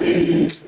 Também.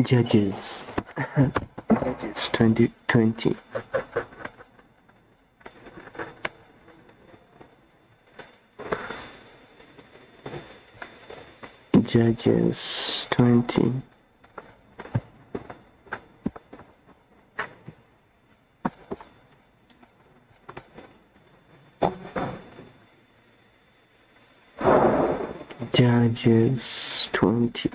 Judges 2020. Judges 20. Judges 20.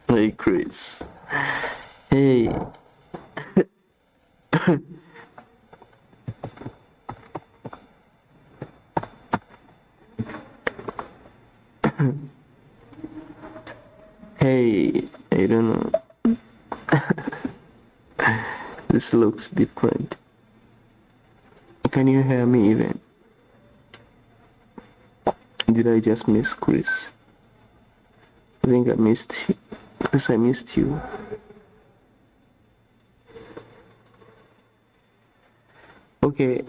Hey Chris. Hey. Hey, I don't know. This looks different. Can you hear me even? Did I just miss Chris? I think I missed you. Chris, I missed you. Okay.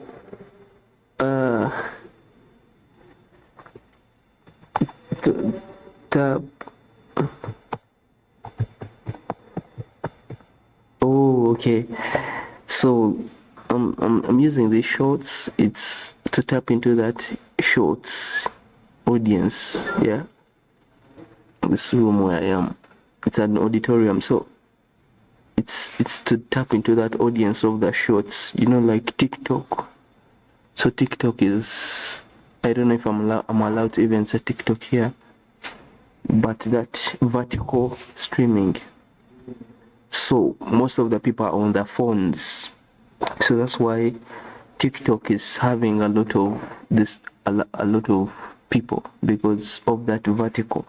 Tab. Oh, okay. So I'm using these shorts. It's to tap into that shorts audience. Yeah. This room where I am, it's an auditorium, so it's to tap into that audience of the shorts, you know, like TikTok. So TikTok is, I don't know if I'm allowed to even say TikTok here, but that vertical streaming. So most of the people are on their phones, so that's why TikTok is having a lot of a lot of people because of that vertical.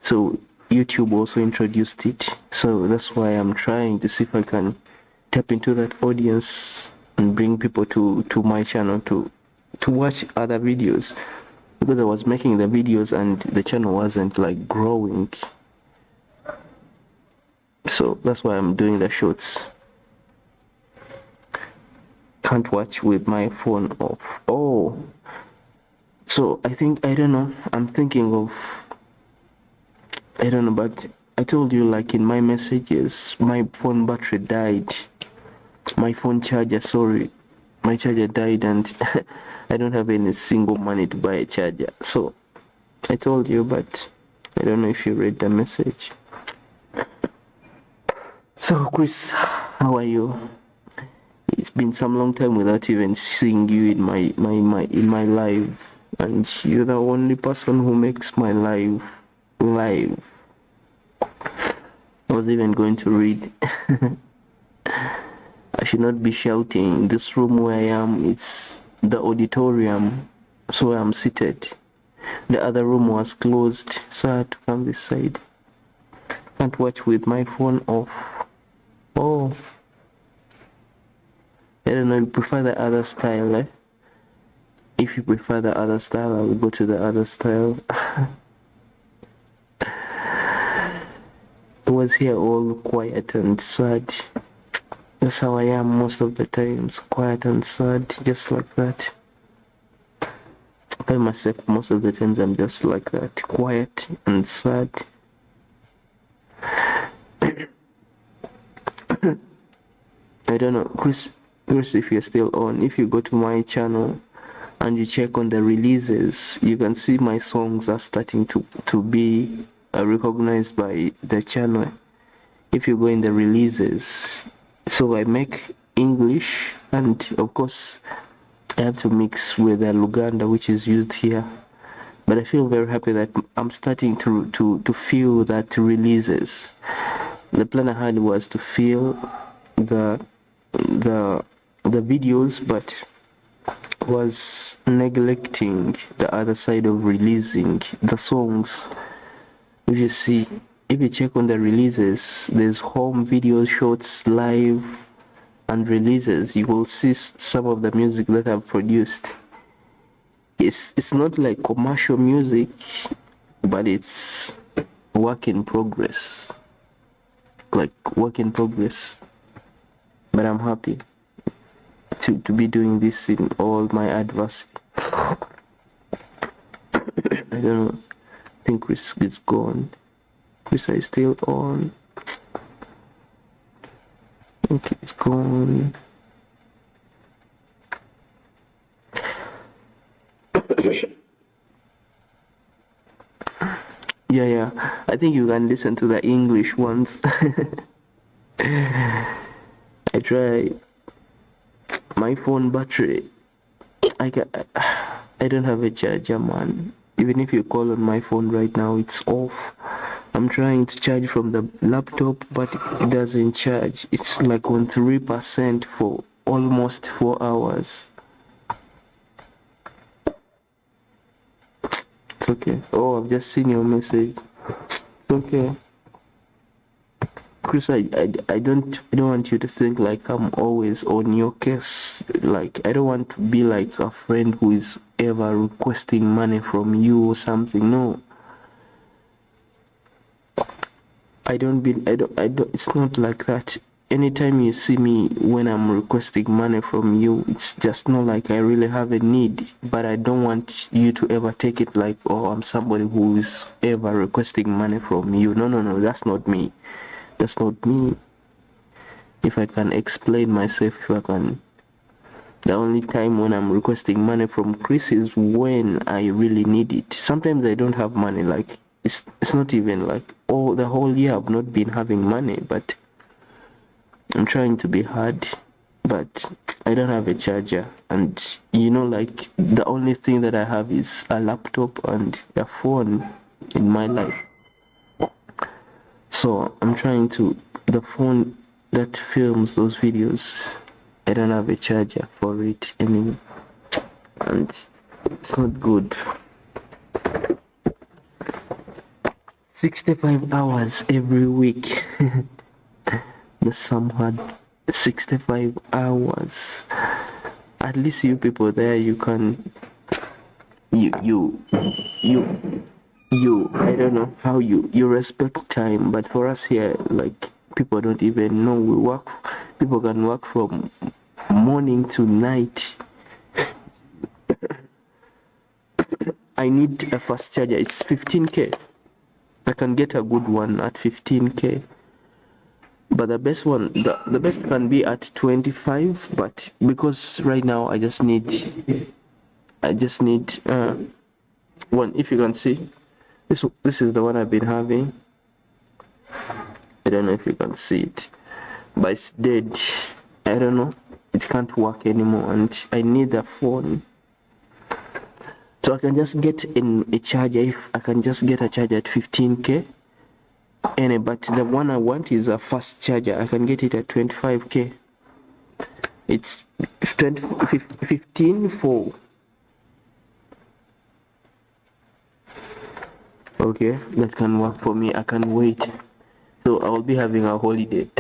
So YouTube also introduced it, so that's why I'm trying to see if I can tap into that audience and bring people to my channel to watch other videos, because I was making the videos and the channel wasn't like growing. So that's why I'm doing the shorts. Can't watch with my phone off. Oh, so I think, I don't know, I'm thinking of, I don't know, but I told you, like in my messages, my phone battery died. My phone charger, sorry, my charger died, and I don't have any single money to buy a charger. So I told you, but I don't know if you read the message. So Chris, how are you? It's been some long time without even seeing you in my live, and you're the only person who makes my live live. I was even going to read. I should not be shouting. This room where I am, it's the auditorium, so I'm seated. The other room was closed, so I had to come this side. Can't watch with my phone off. Oh, I don't know, you prefer the other style, eh? If you prefer the other style, I will go to the other style. I was here all quiet and sad. That's how I am most of the times, quiet and sad, just like that. By myself, most of the times I'm just like that, quiet and sad. I don't know, Chris, if you're still on, if you go to my channel and you check on the releases, you can see my songs are starting to be recognized by the channel. If you go in the releases, so I make English, and of course I have to mix with the Uganda, which is used here. But I feel very happy that I'm starting to feel that releases. The plan I had was to feel the videos, but was neglecting the other side of releasing the songs. If you see, if you check on the releases, there's home videos, shorts, live, and releases. You will see some of the music that I've produced. It's not like commercial music, but it's work in progress, like work in progress. But I'm happy to be doing this in all my adversity. I don't know, I think Chris is gone. Chris is still on. I think he's gone. Yeah, I think you can listen to the English ones. I try. My phone battery, I don't have a charger, man. Even if you call on my phone right now, it's off. I'm trying to charge from the laptop, but it doesn't charge. It's like on 3% for almost 4 hours. It's okay. Oh, I've just seen your message. It's okay. Chris, I don't want you to think like I'm always on your case. Like, I don't want to be like a friend who is ever requesting money from you or something. No, I don't, it's not like that. Anytime you see me when I'm requesting money from you, it's just not like I really have a need, but I don't want you to ever take it like, oh, I'm somebody who is ever requesting money from you. No, that's not me. That's not me. If I can explain myself, if I can, the only time when I'm requesting money from Chris is when I really need it. Sometimes I don't have money, like it's not even like, oh, the whole year I've not been having money, but I'm trying to be hard, but I don't have a charger, and like the only thing that I have is a laptop and a phone in my life. So I'm trying to, the phone that films those videos, I don't have a charger for it anymore, and it's not good. 65 hours every week. The sum had 65 hours. At least you people there, you can, you I don't know how you respect time, but for us here, like, people don't even know we work. People can work from morning to night. I need a fast charger. It's 15k. I can get a good one at 15k, but the best one, the best can be at 25. But because right now I just need one. If you can see, this is the one I've been having. I don't know if you can see it, but it's dead. I don't know, it can't work anymore, and I need a phone. So I can just get in a charger. If I can just get a charger at 15k, but the one I want is a fast charger. I can get it at 25k. It's 15 for. Okay, that can work for me. I can wait. So I will be having a holiday.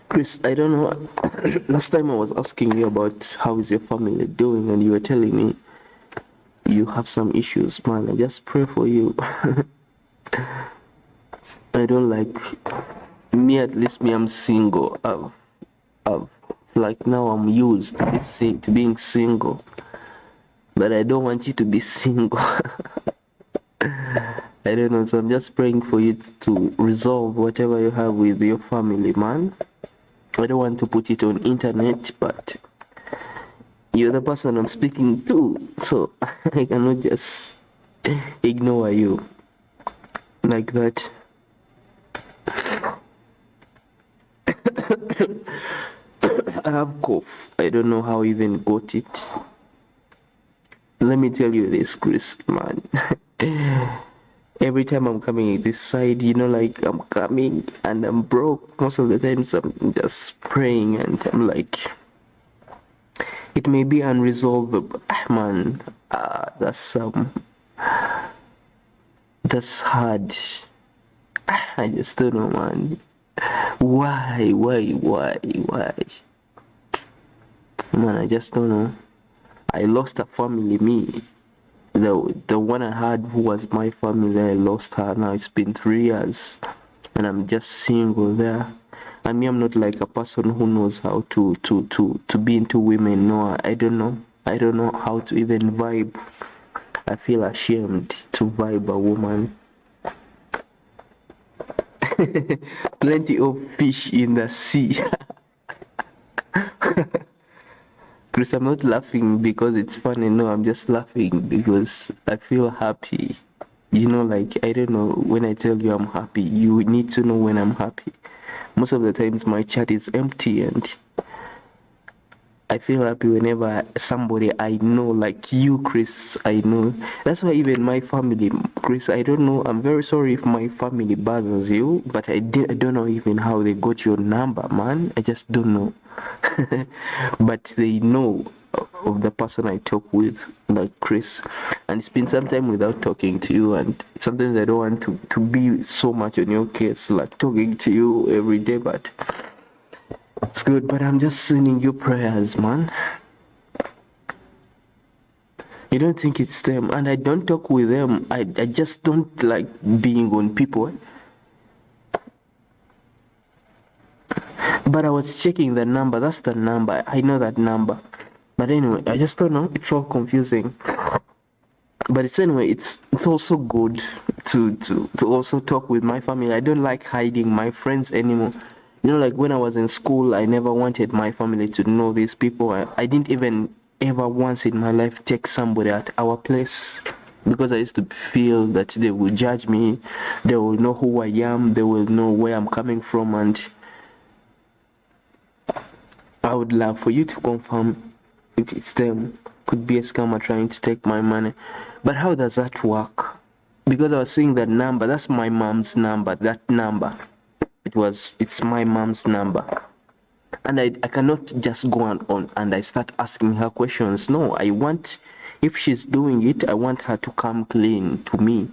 Chris, I don't know. Last time I was asking you about how is your family doing, and you were telling me you have some issues. Man, I just pray for you. I don't like me. At least me, I'm single. It's like now I'm used to being single, but I don't want you to be single. I don't know. So I'm just praying for you to resolve whatever you have with your family, man. I don't want to put it on internet, but you're the person I'm speaking to, so I cannot just ignore you like that. I have cough. I don't know how I even got it. Let me tell you this, Chris, man. Every time I'm coming this side, like I'm coming and I'm broke. Most of the times I'm just praying and I'm like, it may be unresolvable, man. That's hard. I just don't know, man. Why? Man, I just don't know. I lost a family, me. The one I had who was my family, I lost her. Now it's been 3 years and I'm just single there. I mean, I'm not like a person who knows how to be into women. No, I don't know how to even vibe. I feel ashamed to vibe a woman. Plenty of fish in the sea. Chris, I'm not laughing because it's funny. No, I'm just laughing because I feel happy. Like, I don't know, when I tell you I'm happy, you need to know when I'm happy. Most of the times my chat is empty, and I feel happy whenever somebody I know, like you, Chris, I know. That's why even my family, Chris, I don't know. I'm very sorry if my family bothers you, but I don't know even how they got your number, man. I just don't know. But they know. of the person I talk with, like Chris. And it's been some time without talking to you, and sometimes I don't want to be so much on your case, like talking to you every day, but it's good. But I'm just sending you prayers, man. You don't think it's them, and I don't talk with them. I just don't like being on people. But I was checking the number. That's the number. I know that number. But anyway, I just don't know. It's all confusing. But it's anyway. It's also good to also talk with my family. I don't like hiding my friends anymore. You know, like when I was in school, I never wanted my family to know these people. I didn't even ever once in my life take somebody at our place, because I used to feel that they will judge me. They will know who I am. They will know where I'm coming from, and I would love for you to confirm if it's them. Could be a scammer trying to take my money. But how does that work? Because I was seeing that number. That's my mom's number. That number. It's my mom's number. And I cannot just go on and I start asking her questions. No, if she's doing it, I want her to come clean to me,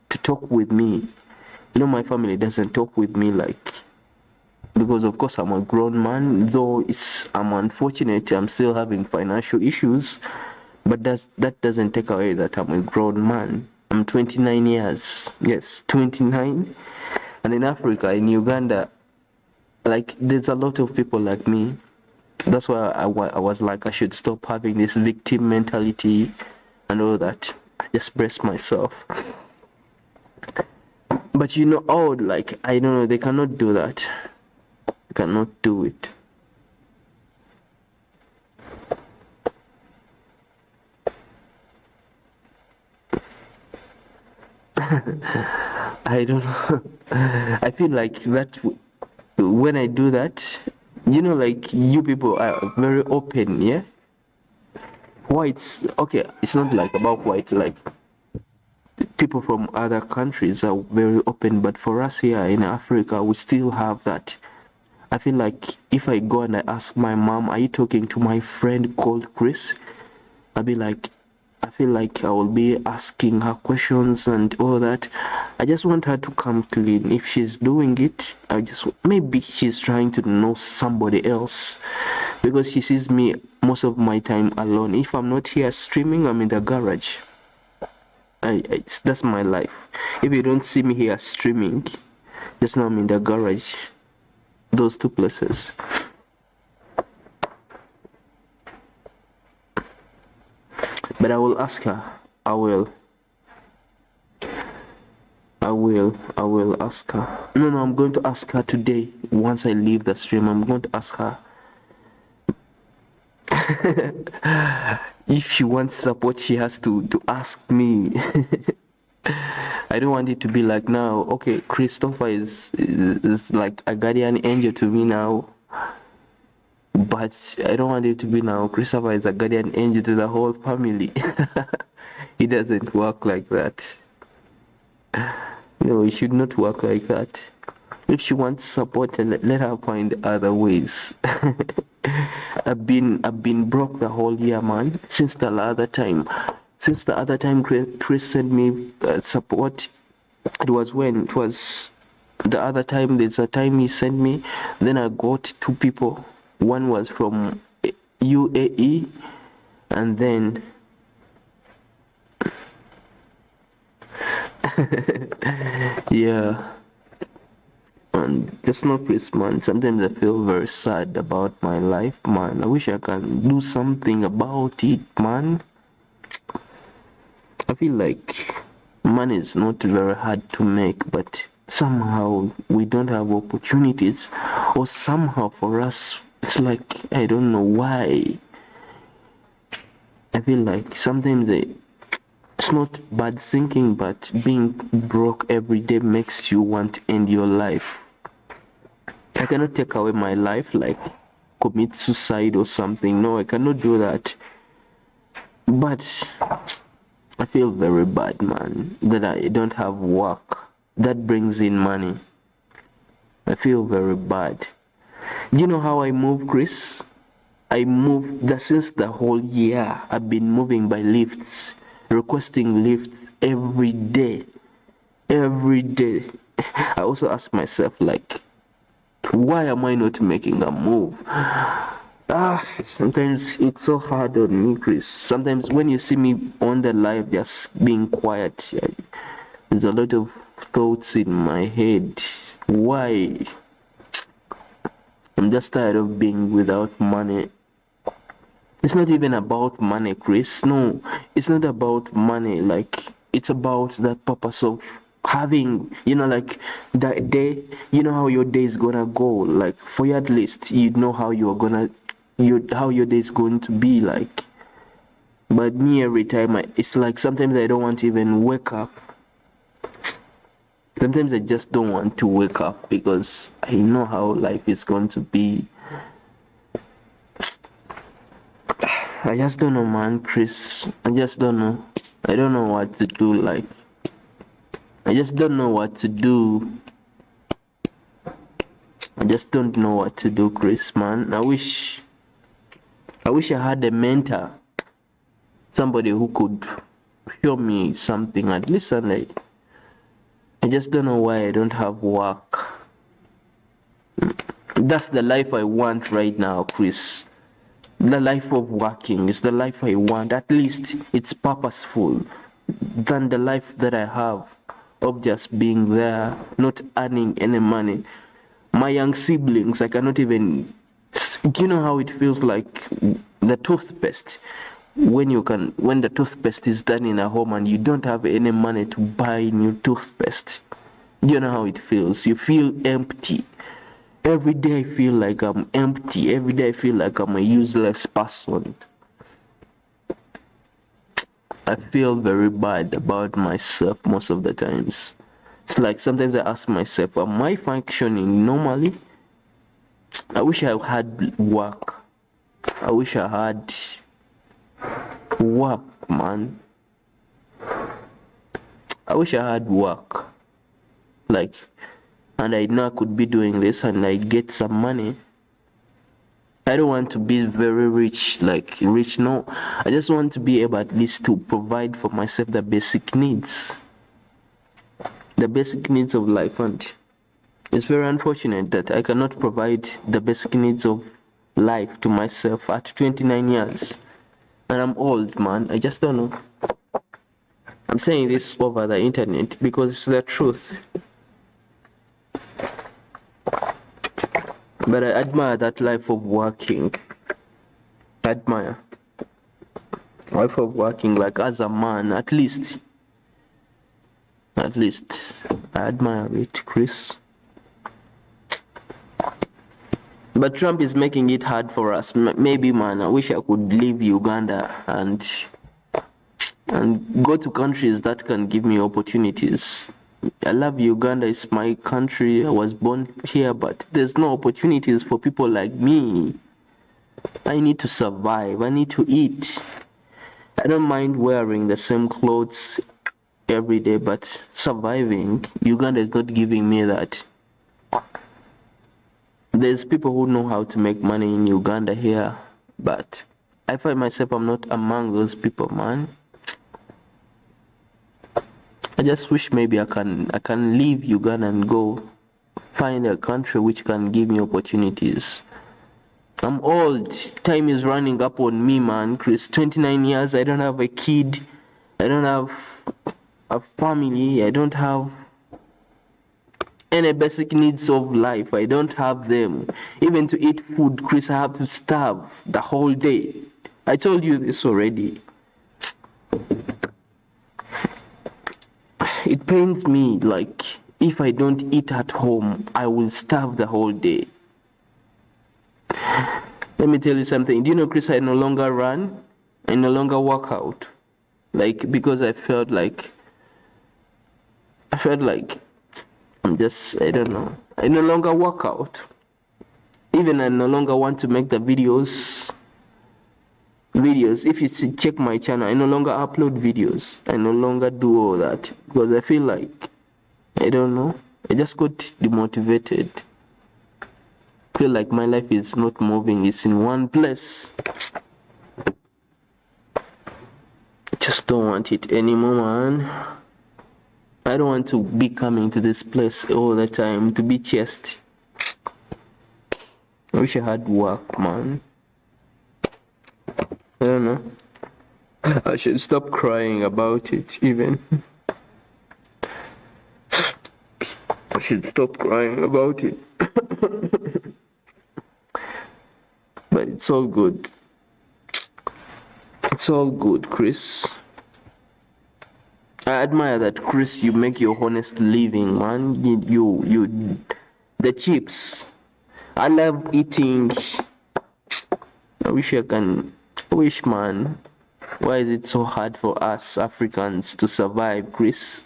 to talk with me. You know, my family doesn't talk with me because of course I'm a grown man, though I'm unfortunate, I'm still having financial issues, but that doesn't take away that I'm a grown man. I'm 29 years, yes, 29, and in Africa, in Uganda, like there's a lot of people like me. That's why I was like, I should stop having this victim mentality and all that. I just brace myself. But you know, like, I don't know, they cannot do that. They cannot do it. I don't know. I feel like that when I do that, you know, like you people are very open, yeah? Whites, okay, it's not like about white, like people from other countries are very open, but for us here in Africa, we still have that. I feel like if I go and I ask my mom, are you talking to my friend called Chris? I'll be like, I feel like I will be asking her questions and all that. I just want her to come clean. If she's doing it, maybe she's trying to know somebody else, because she sees me most of my time alone. If I'm not here streaming, I'm in the garage. That's my life. If you don't see me here streaming, just know I'm in the garage. Those two places. But I will ask her. I will ask her. No, I'm going to ask her today. Once I leave the stream, I'm going to ask her. If she wants support, she has to ask me. I don't want it to be like now, okay, Christopher is like a guardian angel to me now. But I don't want it to be now, Christopher is a guardian angel to the whole family. It doesn't work like that. No, it should not work like that. If she wants support, let her find other ways. I've been broke the whole year, man. Since the other time Chris sent me support. It was the other time. There's a time he sent me. Then I got two people. One was from UAE, and then yeah. And just not Chris, man. Sometimes I feel very sad about my life, man. I wish I can do something about it, man. I feel like money is not very hard to make, but somehow we don't have opportunities, or somehow for us it's like, I don't know why. I feel like sometimes it's not bad thinking, but being broke every day makes you want to end your life. I cannot take away my life, like commit suicide or something. No, I cannot do that. But I feel very bad, man, that I don't have work that brings in money. I feel very bad. Do you know how I move, Chris? I moved that since the whole year. I've been moving by lifts, requesting lifts every day. Every day. I also ask myself, like, why am I not making a move? Sometimes it's so hard on me, Chris. Sometimes when you see me on the live just being quiet, there's a lot of thoughts in my head. Why? I'm just tired of being without money. It's not even about money, Chris. No, it's not about money. Like, it's about the purpose of having, like that day, how your day is gonna go. Like, for you at least, you know how how your day is going to be like. But me, every time, it's like sometimes I don't want to even wake up. Sometimes I just don't want to wake up because I know how life is going to be. I just don't know, man, Chris. I just don't know. I don't know what to do. Like, I just don't know what to do. I just don't know what to do, Chris, man. I wish I had a mentor, somebody who could show me something at least. And I just don't know why I don't have work. That's the life I want right now, Chris. The life of working is the life I want. At least it's purposeful than the life that I have of just being there, not earning any money. My young siblings, I cannot even, you know how it feels like the toothpaste. When the toothpaste is done in a home and you don't have any money to buy new toothpaste. You know how it feels. You feel empty. Every day I feel like I'm empty. Every day I feel like I'm a useless person. I feel very bad about myself most of the times. It's like sometimes I ask myself, am I functioning normally? I wish I had work. I wish I had work, man. I wish I had work. Like, and I know I could be doing this and I get some money. I don't want to be very rich, like rich, no. I just want to be able at least to provide for myself the basic needs. The basic needs of life. And it's very unfortunate that I cannot provide the basic needs of life to myself at 29 years. And I'm old, man. I just don't know. I'm saying this over the internet because it's the truth. But I admire that life of working. Admire. Life of working, like as a man, at least. At least. I admire it, Chris. But Trump is making it hard for us. Maybe, man, I wish I could leave Uganda and go to countries that can give me opportunities. I love Uganda, it's my country, I was born here, but there's no opportunities for people like me. I need to survive, I need to eat. I don't mind wearing the same clothes every day, but surviving, Uganda is not giving me that. There's people who know how to make money in Uganda here, but I find myself I'm not among those people, man. I just wish maybe I can leave Uganda and go find a country which can give me opportunities. I'm old. Time is running up on me, man. Chris, 29 years. I don't have a kid. I don't have a family. I don't have any basic needs of life. I don't have them. Even to eat food, Chris, I have to starve the whole day. I told you this already. It pains me, like, if I don't eat at home, I will starve the whole day. Let me tell you something. Do you know, Chris, I no longer run. I no longer work out. Like, because I felt like I'm just, I don't know. I no longer work out. Even I no longer want to make the videos. If you check my channel, I no longer upload videos. I no longer do all that because I feel like, I don't know, I just got demotivated. feel like my life is not moving, it's in one place. Just don't want it anymore, man. I don't want to be coming to this place all the time to be chased. I wish I had work, man. I don't know. I should stop crying about it, even. I should stop crying about it. But it's all good. It's all good, Chris. I admire that, Chris. You make your honest living, man. You the chips. I love eating. I wish, man. Why is it so hard for us Africans to survive, Chris?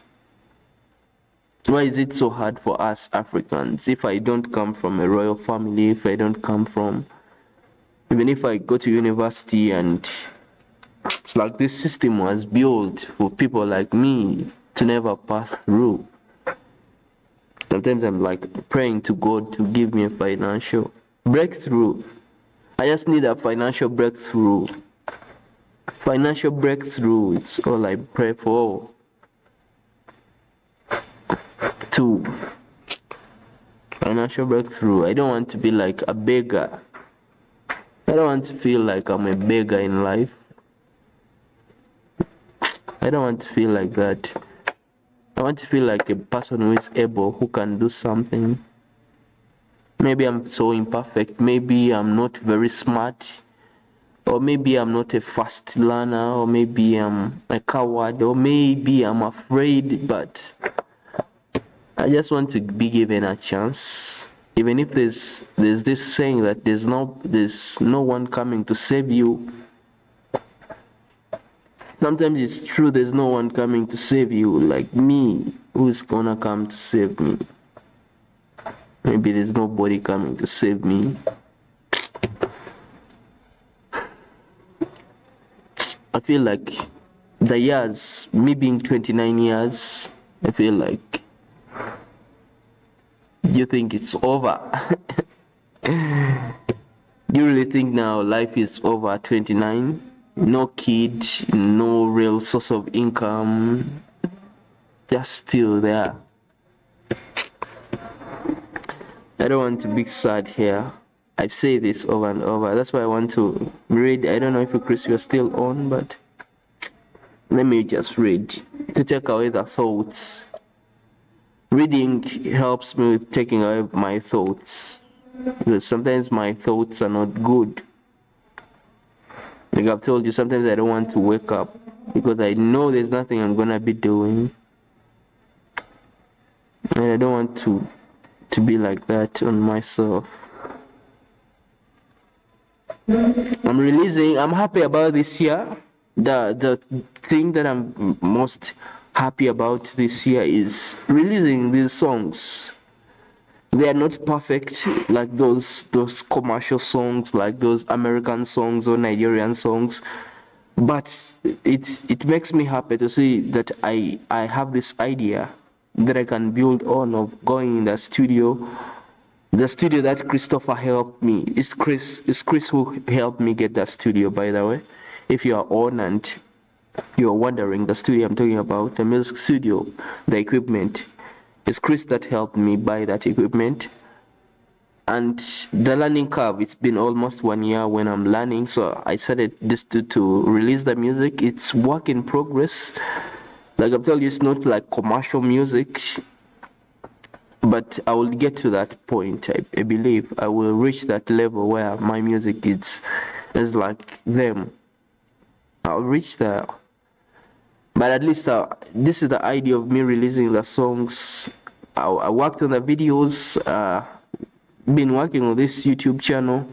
Why is it so hard for us Africans? If I don't come from a royal family, if I don't come from, even if I go to university, and it's like this system was built for people like me to never pass through. Sometimes I'm like praying to God to give me a financial breakthrough. I just need a financial breakthrough. Financial breakthrough, it's all I pray for. Financial breakthrough. I don't want to be like a beggar. I don't want to feel like I'm a beggar in life. I don't want to feel like that. I want to feel like a person who is able, who can do something. Maybe I'm so imperfect. Maybe I'm not very smart. Or maybe I'm not a fast learner. Or maybe I'm a coward. Or maybe I'm afraid. But I just want to be given a chance. Even if there's this saying that there's no one coming to save you. Sometimes it's true, there's no one coming to save you like me. Who's gonna come to save me? Maybe there's nobody coming to save me. I feel like the years, me being 29 years, I feel like you think it's over. You really think now life is over at 29? No kid, no real source of income, just still there. I don't want to be sad here. I've said this over and over. That's why I want to read. I don't know if Chris you're still on, but let me just read to take away the thoughts. Reading helps me with taking away my thoughts, because sometimes my thoughts are not good. Like I've told you, sometimes I don't want to wake up because I know there's nothing I'm gonna be doing, and I don't want to be like that on myself. I'm happy about this year. The thing that I'm most happy about this year is releasing these songs. They are not perfect like those commercial songs, like those American songs or Nigerian songs, but it makes me happy to see that I have this idea that I can build on, of going in the studio that Christopher helped me. It's Chris who helped me get that studio, by the way. If you are on and you're wondering, the studio I'm talking about, the music studio, the equipment, it's Chris that helped me buy that equipment. And the learning curve, it's been almost 1 year when I'm learning, so I started this to release the music. It's work in progress. Like I've told you, it's not like commercial music, but I will get to that point. I believe I will reach that level where my music is like them. I'll reach there. But at least this is the idea of me releasing the songs. I worked on the videos, been working on this YouTube channel.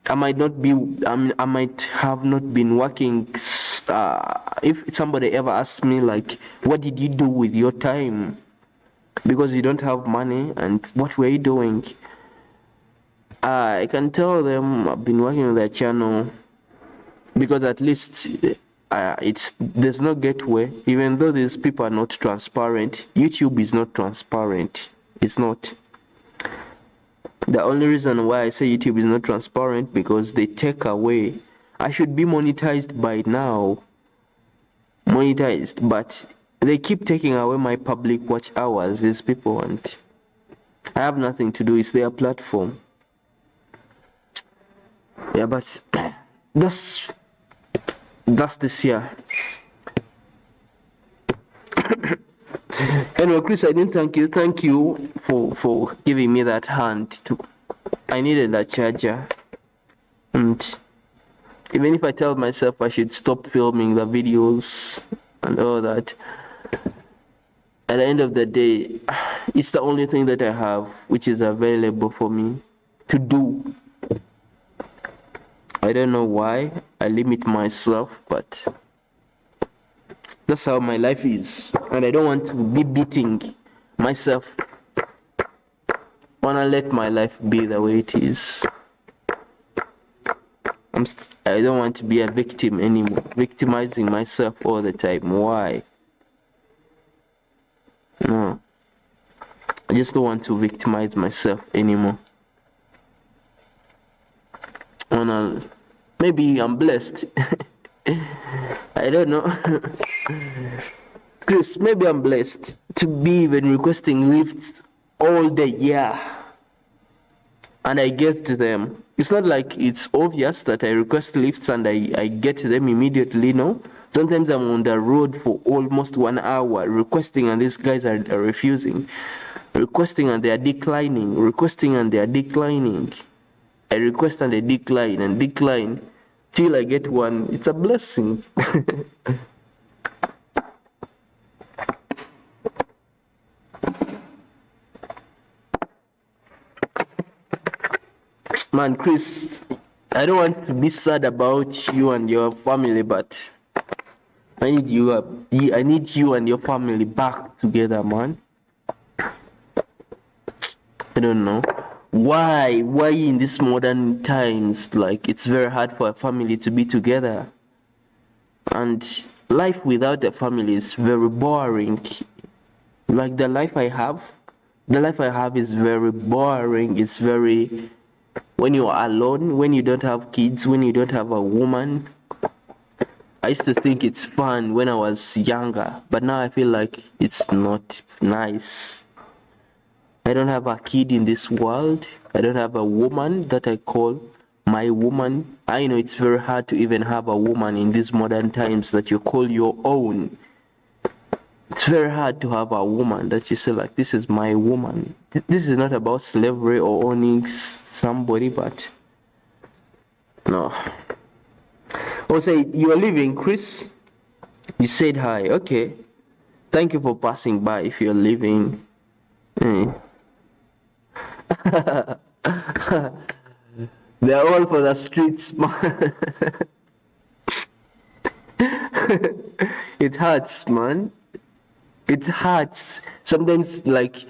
I might have not been working. If somebody ever asks me like, what did you do with your time? Because you don't have money, and what were you doing? I can tell them I've been working on their channel, because at least there's no gateway. Even though these people are not transparent, YouTube is not transparent. It's not. The only reason why I say YouTube is not transparent because they take away. I should be monetized by now. Monetized, but they keep taking away my public watch hours. These people want. I have nothing to do. It's their platform. Yeah, but that's this year. Anyway, Chris, I didn't thank you. Thank you for giving me that hand. I needed that charger, and even if I tell myself I should stop filming the videos and all that, at the end of the day, it's the only thing that I have which is available for me to do. I don't know why I limit myself, but that's how my life is, and I don't want to be beating myself. I wanna let my life be the way it is. I don't want to be a victim anymore, victimizing myself all the time. Why? No, I just don't want to victimize myself anymore. Maybe I'm blessed. I don't know. Chris, maybe I'm blessed to be even requesting lifts all the year, and I get them. It's not like it's obvious that I request lifts and I get them immediately. No, sometimes I'm on the road for almost 1 hour requesting, and these guys are refusing, requesting and they are declining, requesting and they are declining. I request and they decline and decline till I get one. It's a blessing. Man, Chris, I don't want to be sad about you and your family, but I need you and your family back together, man. I don't know why in these modern times, like, it's very hard for a family to be together, and life without a family is very boring. Like the life I have is very boring. It's very, when you are alone, when you don't have kids, when you don't have a woman. I used to think it's fun when I was younger, but now I feel like it's not nice. I don't have a kid in this world. I don't have a woman that I call my woman. I know it's very hard to even have a woman in these modern times that you call your own. It's very hard to have a woman that you say, like, this is my woman. This is not about slavery or owning somebody, but no. Also, you are leaving, Chris? You said hi. Okay. Thank you for passing by if you're leaving. They're all for the streets, man. It hurts, man. It hurts. Sometimes, like,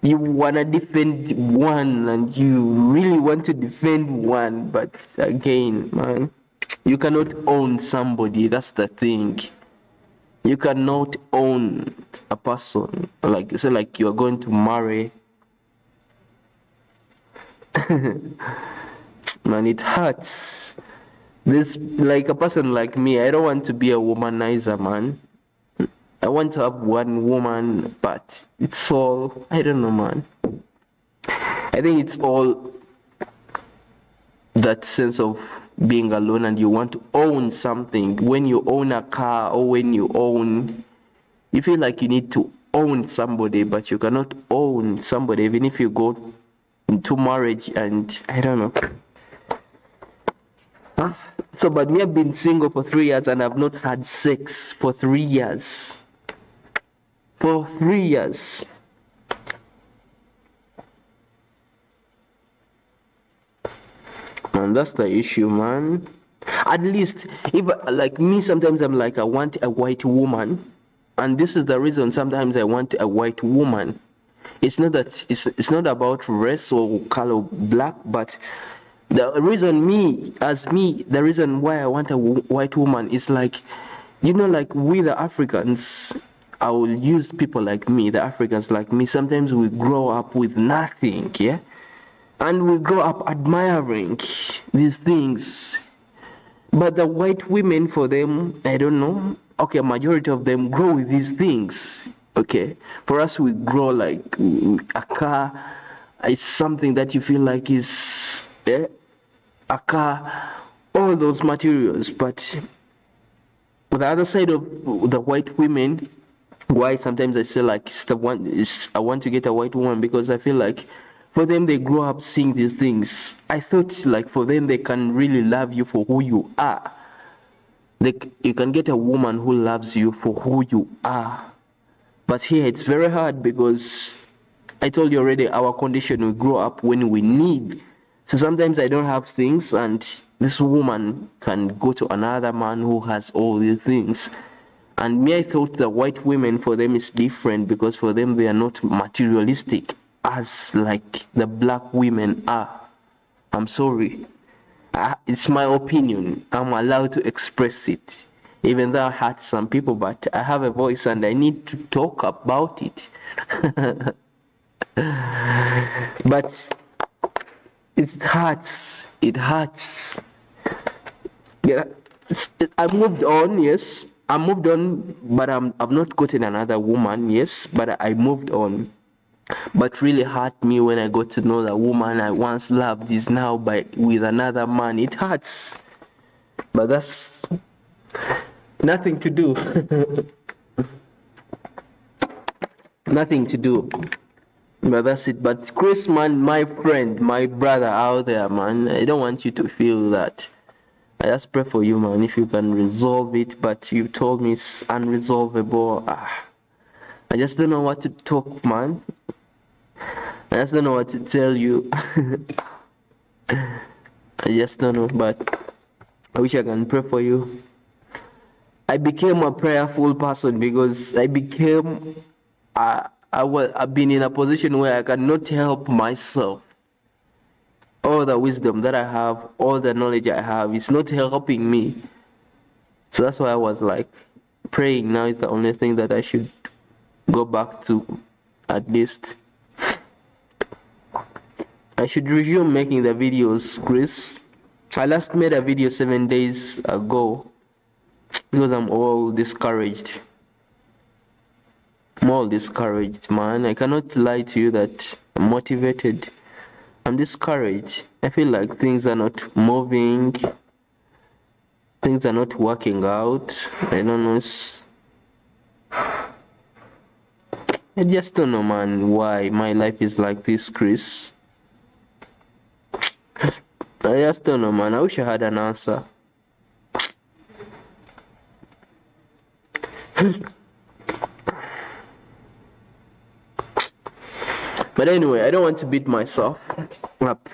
you wanna defend one and you really want to defend one, but again, man, you cannot own somebody. That's the thing. You cannot own a person. Like, say, like, you're going to marry. Man, it hurts. This, like, a person like me, I don't want to be a womanizer, man. I want to have one woman, but it's all, I don't know, man. I think it's all that sense of being alone and you want to own something. When you own a car or when you feel like you need to own somebody, but you cannot own somebody even if you go into marriage, and I don't know. So, but me, I've been single for 3 years and I've not had sex for 3 years. For 3 years. And that's the issue, man. At least, if, like me, sometimes I'm like, I want a white woman, and this is the reason sometimes I want a white woman. It's not that it's not about race or color, black, but the reason the reason why I want a white woman is, like, you know, like, we the Africans, I will use people like me, the Africans like me, sometimes we grow up with nothing, yeah? and we grow up admiring these things. But the white women, for them, I don't know. Okay, majority of them grow with these things. Okay, for us, we grow like a car. It's something that you feel like is a car, all those materials. But on the other side of the white women, why sometimes I say like I want to get a white woman, because I feel like for them they grow up seeing these things. I thought like for them they can really love you for who you are. Like you can get a woman who loves you for who you are. But here it's very hard, because I told you already, our condition, we grow up when we need. So sometimes I don't have things, and this woman can go to another man who has all these things. And me, I thought the white women, for them is different, because for them they are not materialistic as like the black women are. I'm sorry. It's my opinion. I'm allowed to express it. Even though I hurt some people, but I have a voice and I need to talk about it. But it hurts. It hurts. Yeah, I moved on, yes. I moved on, but I've not gotten another woman, yes. But I moved on. But really hurt me when I got to know the woman I once loved is now with another man. It hurts. But that's nothing to do. Nothing to do. But that's it. But Chris, man, my friend, my brother out there, man, I don't want you to feel that. I just pray for you, man, if you can resolve it. But you told me it's unresolvable. I just don't know what to talk, man. I just don't know what to tell you. I just don't know, but I wish I can pray for you. I became a prayerful person because I've been in a position where I cannot help myself. All the wisdom that I have, all the knowledge I have, is not helping me. So that's why I was like, praying now is the only thing that I should go back to, at least. I should resume making the videos, Chris. I last made a video 7 days ago because I'm all discouraged. I'm all discouraged, man. I cannot lie to you that I'm motivated. I'm discouraged. I feel like things are not moving. Things are not working out. I don't know. I just don't know, man, why my life is like this, Chris. I just don't know, man. I wish I had an answer. But anyway, I don't want to beat myself up.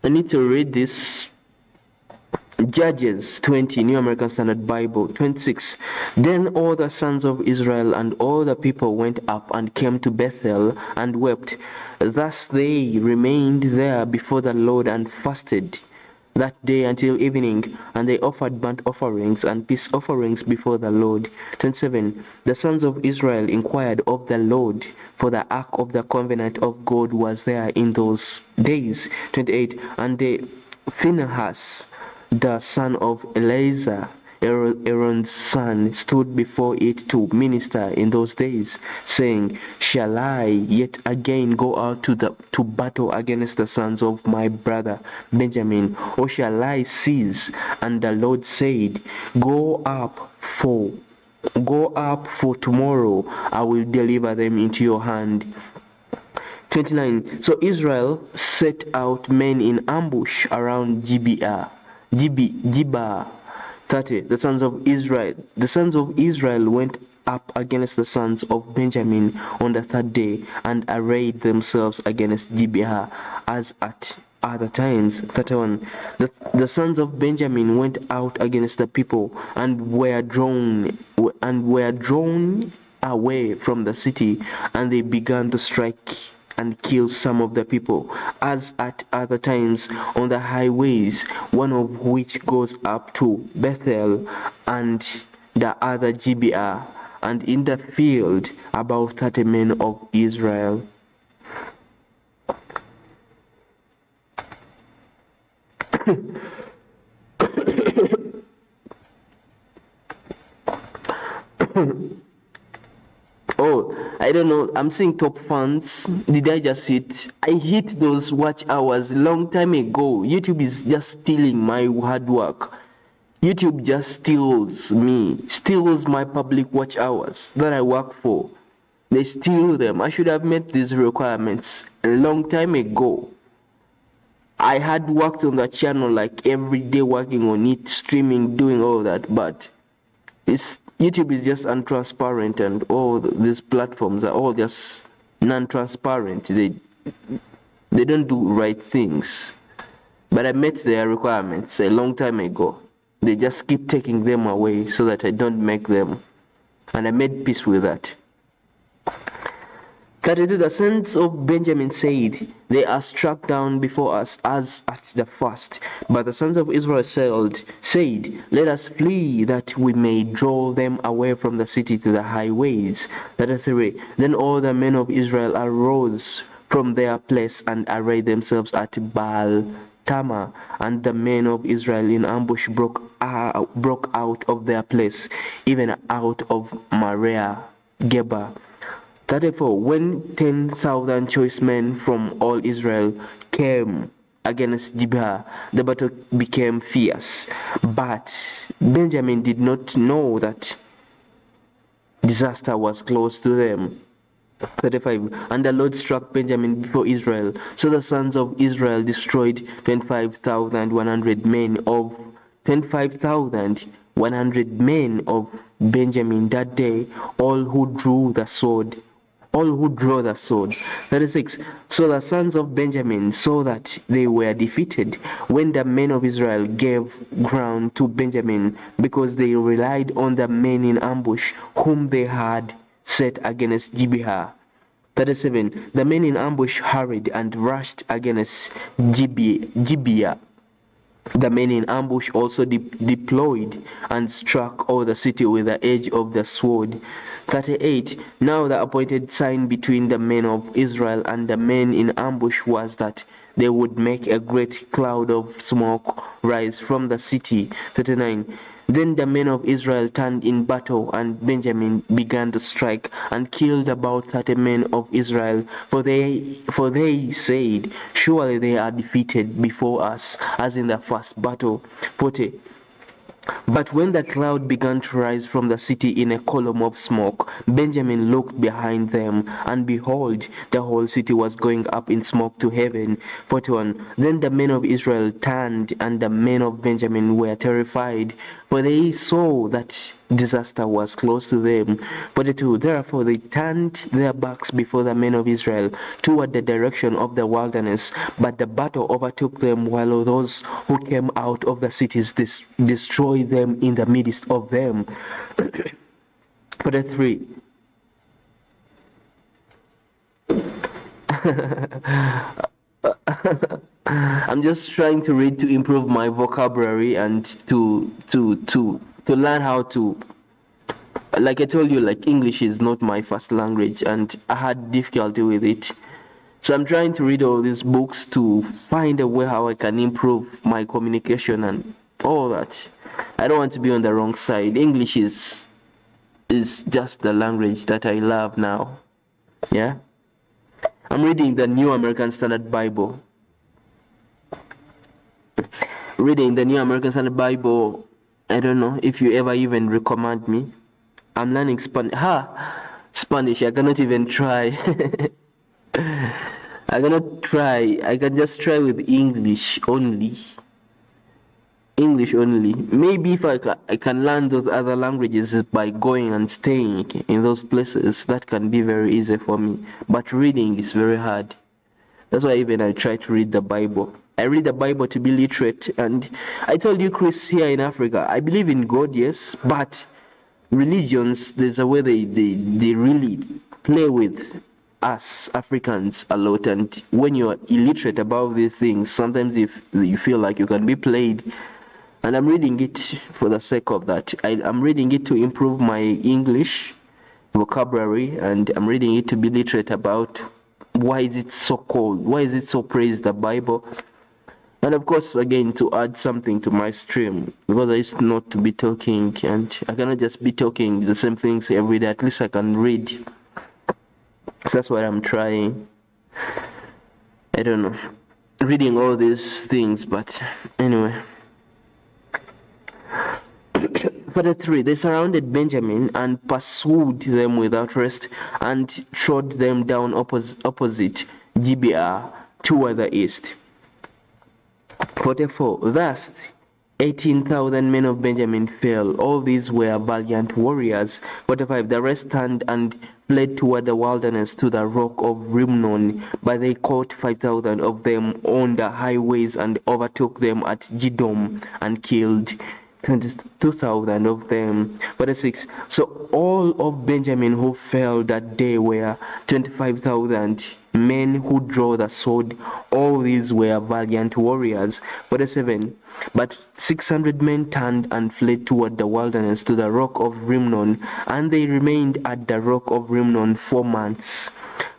I need to read this. Judges 20, New American Standard Bible, 26. Then all the sons of Israel and all the people went up and came to Bethel and wept. Thus they remained there before the Lord and fasted that day until evening, and they offered burnt offerings and peace offerings before the Lord. 27. The sons of Israel inquired of the Lord, for the ark of the covenant of God was there in those days. 28. And Phinehas, the son of Eleazar, Aaron's son, stood before it to minister in those days, saying, Shall I yet again go out to battle against the sons of my brother Benjamin, or shall I cease? And the Lord said, Go up, for tomorrow I will deliver them into your hand. 29. So Israel set out men in ambush around Gibeah. 30. The sons of Israel went up against the sons of Benjamin on the third day and arrayed themselves against Gibeah as at other times. 31. The sons of Benjamin went out against the people and were drawn away from the city, and they began to strike and kill some of the people, as at other times, on the highways, one of which goes up to Bethel, and the other Gibeah, and in the field about 30 men of Israel. Oh, I don't know. I'm seeing top fans. Did I just hit? I hit those watch hours a long time ago. YouTube is just stealing my hard work. YouTube just steals me, steals my public watch hours that I work for. They steal them. I should have met these requirements a long time ago. I had worked on the channel like every day, working on it, streaming, doing all that, but YouTube is just untransparent, and all these platforms are all just non-transparent. They don't do right things. But I met their requirements a long time ago. They just keep taking them away so that I don't make them, and I made peace with that. 32. The sons of Benjamin said, they are struck down before us as at the first. But the sons of Israel said, let us flee, that we may draw them away from the city to the highways. 33. Then all the men of Israel arose from their place and arrayed themselves at Baal Tamar, and the men of Israel in ambush broke out of their place, even out of Maria Geba. 34. When 10,000 choice men from all Israel came against Gibeah, the battle became fierce. But Benjamin did not know that disaster was close to them. 35. And the Lord struck Benjamin before Israel. So the sons of Israel destroyed 25,100 men of 25,100 men of Benjamin that day, all who drew the sword. 36. So the sons of Benjamin saw that they were defeated when the men of Israel gave ground to Benjamin, because they relied on the men in ambush whom they had set against Gibeah. 37. The men in ambush hurried and rushed against Gibeah. The men in ambush also deployed and struck all the city with the edge of the sword. 38. Now the appointed sign between the men of Israel and the men in ambush was that they would make a great cloud of smoke rise from the city. 39. Then the men of Israel turned in battle, and Benjamin began to strike and killed about 30 men of Israel, for they said, surely they are defeated before us, as in the first battle. 40. But when the cloud began to rise from the city in a column of smoke, Benjamin looked behind them, and behold, the whole city was going up in smoke to heaven. 41. Then the men of Israel turned, and the men of Benjamin were terrified, for they saw that disaster was close to them. 42. Therefore they turned their backs before the men of Israel toward the direction of the wilderness, but the battle overtook them, while those who came out of the cities destroyed them in the midst of them. 43. I'm just trying to read to improve my vocabulary and to learn how to, like I told you, like English is not my first language and I had difficulty with it. So I'm trying to read all these books to find a way how I can improve my communication and all that. I don't want to be on the wrong side. English is just the language that I love now. Yeah? I'm reading the New American Standard Bible. Reading the New American Standard Bible, I don't know if you ever even recommend me. I'm learning Spanish. Spanish, I cannot even try. I cannot try. I can just try with English only. English only. Maybe if I can learn those other languages by going and staying in those places, that can be very easy for me. But reading is very hard. That's why even I try to read the Bible. I read the Bible to be literate. And I told you, Chris, here in Africa, I believe in God, yes, but religions, there's a way they really play with us Africans a lot. And when you're illiterate about these things, sometimes if you feel like you can be played. And I'm reading it for the sake of that. I'm reading it to improve my English vocabulary, and I'm reading it to be literate about why is it so called, why is it so praised, the Bible. And of course, again, to add something to my stream, because I used not to be talking, and I cannot just be talking the same things every day. At least I can read. So that's what I'm trying. I don't know, reading all these things, but anyway. 43. They surrounded Benjamin and pursued them without rest and trod them down opposite Gibeah toward the east. 44. Thus 18,000 men of Benjamin fell. All these were valiant warriors. 45. The rest turned and fled toward the wilderness to the rock of Rimnon, but they caught 5,000 of them on the highways and overtook them at Gidom and killed 22,000 of them. 46. So all of Benjamin who fell that day were 25,000 men who draw the sword. All these were valiant warriors. 47. But 600 men turned and fled toward the wilderness to the rock of Rimnon, and they remained at the rock of Rimnon 4 months.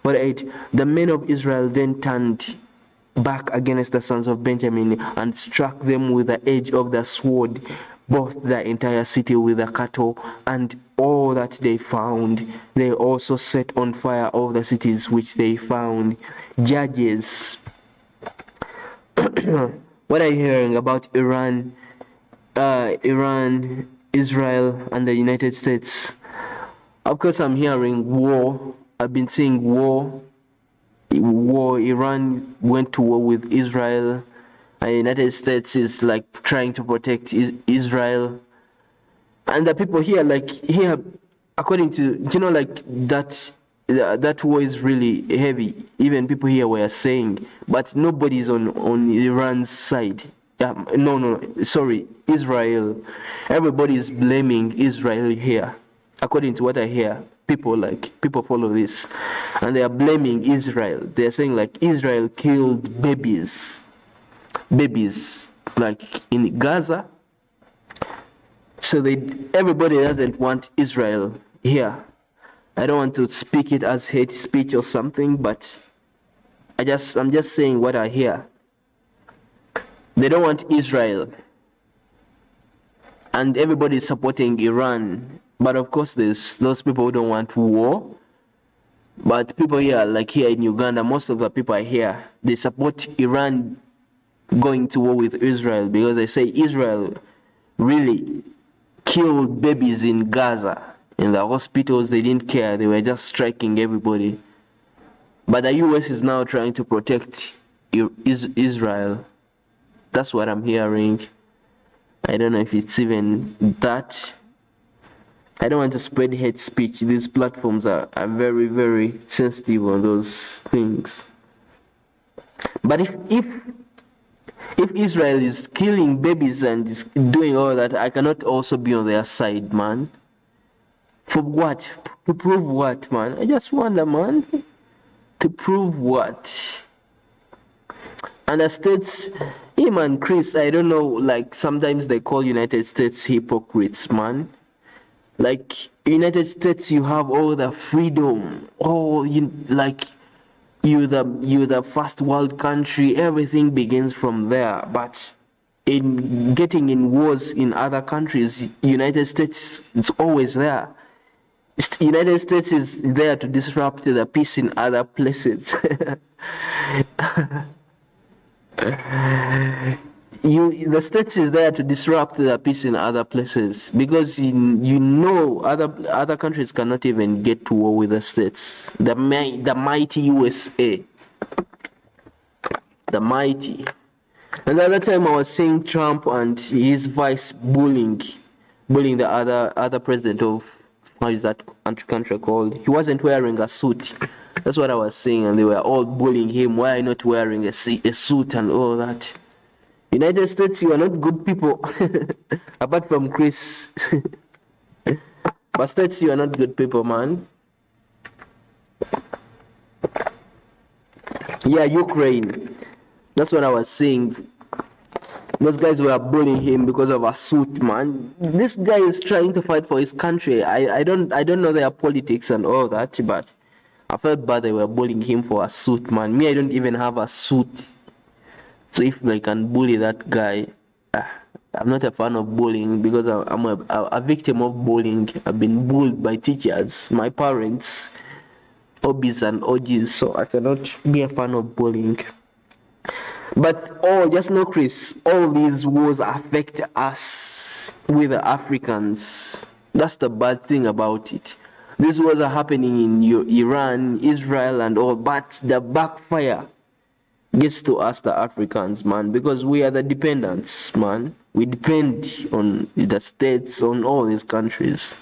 48. The men of Israel then turned back against the sons of Benjamin and struck them with the edge of the sword, both the entire city with the cattle and all that they found. They also set on fire all the cities which they found. Judges. What are you hearing about Iran, Israel, and the United States? Of course, I'm hearing war. I've been seeing war. Iran went to war with Israel. The United States is like trying to protect Israel. And the people here, according to, like that war is really heavy. Even people here were saying, but nobody's on Iran's side. Israel. Everybody is blaming Israel here. According to what I hear, people follow this, and they are blaming Israel. They are saying like Israel killed babies like in Gaza. So everybody doesn't want Israel here. I don't want to speak it as hate speech or something, but I'm just saying what I hear. They don't want Israel, and everybody is supporting Iran. But of course, there's those people who don't want war. But people here, like here in Uganda, most of the people are here, they support Iran going to war with Israel because they say Israel really killed babies in Gaza. In the hospitals, they didn't care. They were just striking everybody. But the US is now trying to protect Israel. That's what I'm hearing. I don't know if it's even that. I don't want to spread hate speech. These platforms are very, very sensitive on those things. But if Israel is killing babies and is doing all that, I cannot also be on their side, man. For what? To prove what, man? I just wonder, man. To prove what? And the states, him and Chris, I don't know, like sometimes they call United States hypocrites, man. Like United States, you have all the freedom. Oh, you're the first world country. Everything begins from there. But in getting in wars in other countries, United States is always there. United States is there to disrupt the peace in other places. The States is there to disrupt the peace in other places because other countries cannot even get to war with the States. The mighty USA, the mighty. And the other time I was seeing Trump and his vice bullying the other president of, how is that country called? He wasn't wearing a suit. That's what I was saying, and they were all bullying him. Why are you not wearing a suit and all that? United States, you are not good people. Apart from Chris. But States, you are not good people, man. Yeah, Ukraine. That's what I was saying. Those guys were bullying him because of a suit, man. This guy is trying to fight for his country. I don't know their politics and all that, but I felt bad they were bullying him for a suit, man. Me, I don't even have a suit. So if they can bully that guy, I'm not a fan of bullying because I'm a victim of bullying. I've been bullied by teachers, my parents, hobbies and OGs, so I cannot be a fan of bullying. But just know, Chris, all these wars affect us, with the Africans. That's the bad thing about it. These wars are happening in Iran, Israel, and all, but the backfire gets to us, the Africans, man, because we are the dependents, man. We depend on the states, on all these countries.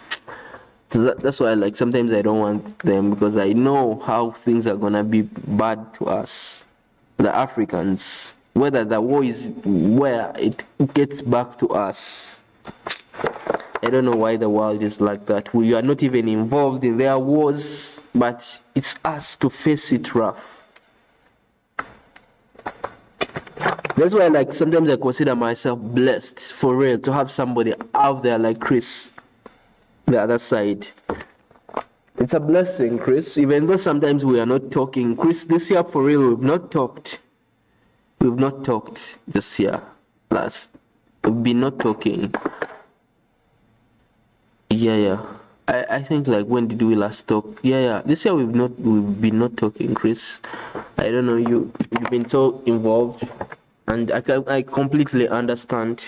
So that's why, like, sometimes I don't want them, because I know how things are gonna be bad to us, the Africans. Whether the war is where it gets back to us. I don't know why the world is like that. We are not even involved in their wars, but it's us to face it rough. That's why, like, sometimes I consider myself blessed, for real, to have somebody out there like Chris, the other side. It's a blessing, Chris, even though sometimes we are not talking. Chris, this year, for real, we've not talked. We've not talked this year. We've been not talking. Yeah. I think, like, when did we last talk? Yeah. This year we've been not talking, Chris. I don't know, you've been so involved, and I completely understand.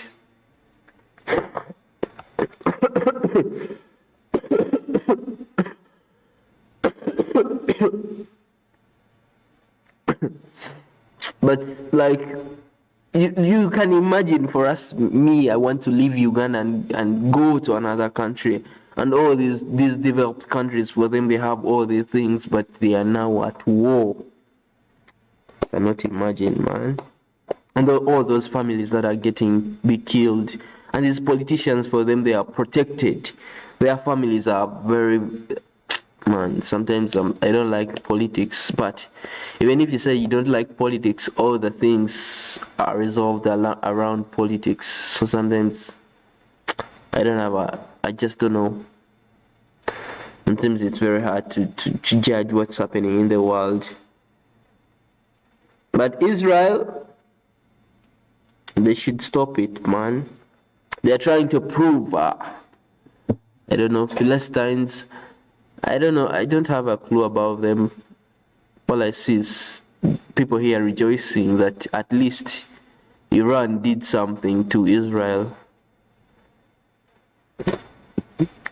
But, like, you can imagine, for us, I want to leave Uganda and go to another country, and all these developed countries, for them, they have all these things, but they are now at war. I cannot imagine, man. And all those families that are be killed, and these politicians, for them, they are protected. Their families are very, man, sometimes I don't like politics, but even if you say you don't like politics, all the things are resolved around politics. So sometimes I just don't know. Sometimes it's very hard to judge what's happening in the world. But Israel, they should stop it, man. They're trying to prove, I don't know, Philistines, I don't know, I don't have a clue about them. All I see is people here rejoicing that at least Iran did something to Israel.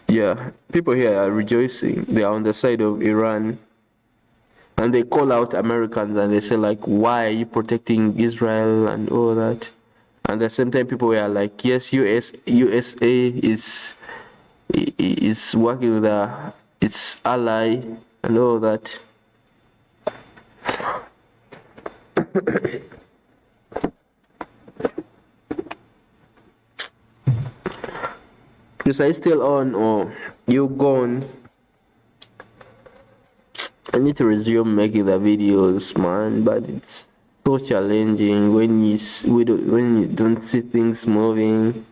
Yeah, people here are rejoicing. They are on the side of Iran. And they call out Americans and they say, like, why are you protecting Israel and all that? And at the same time, people were like, yes, USA is working with its ally and all that. Is I still on, or you gone? I need to resume making the videos, man, but it's so challenging when you don't see things moving.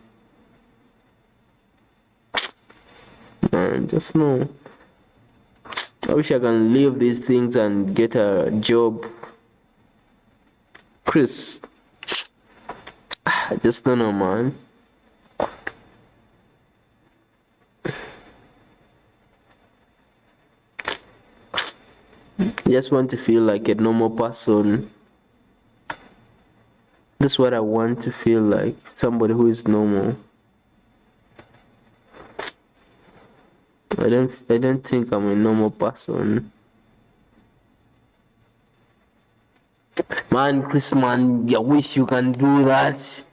Man, just know. I wish I can leave these things and get a job. Chris, I just don't know, man. I just want to feel like a normal person. That's what I want to feel like, somebody who is normal. I don't think I'm a normal person. Man, Chris, man, I wish you can do that.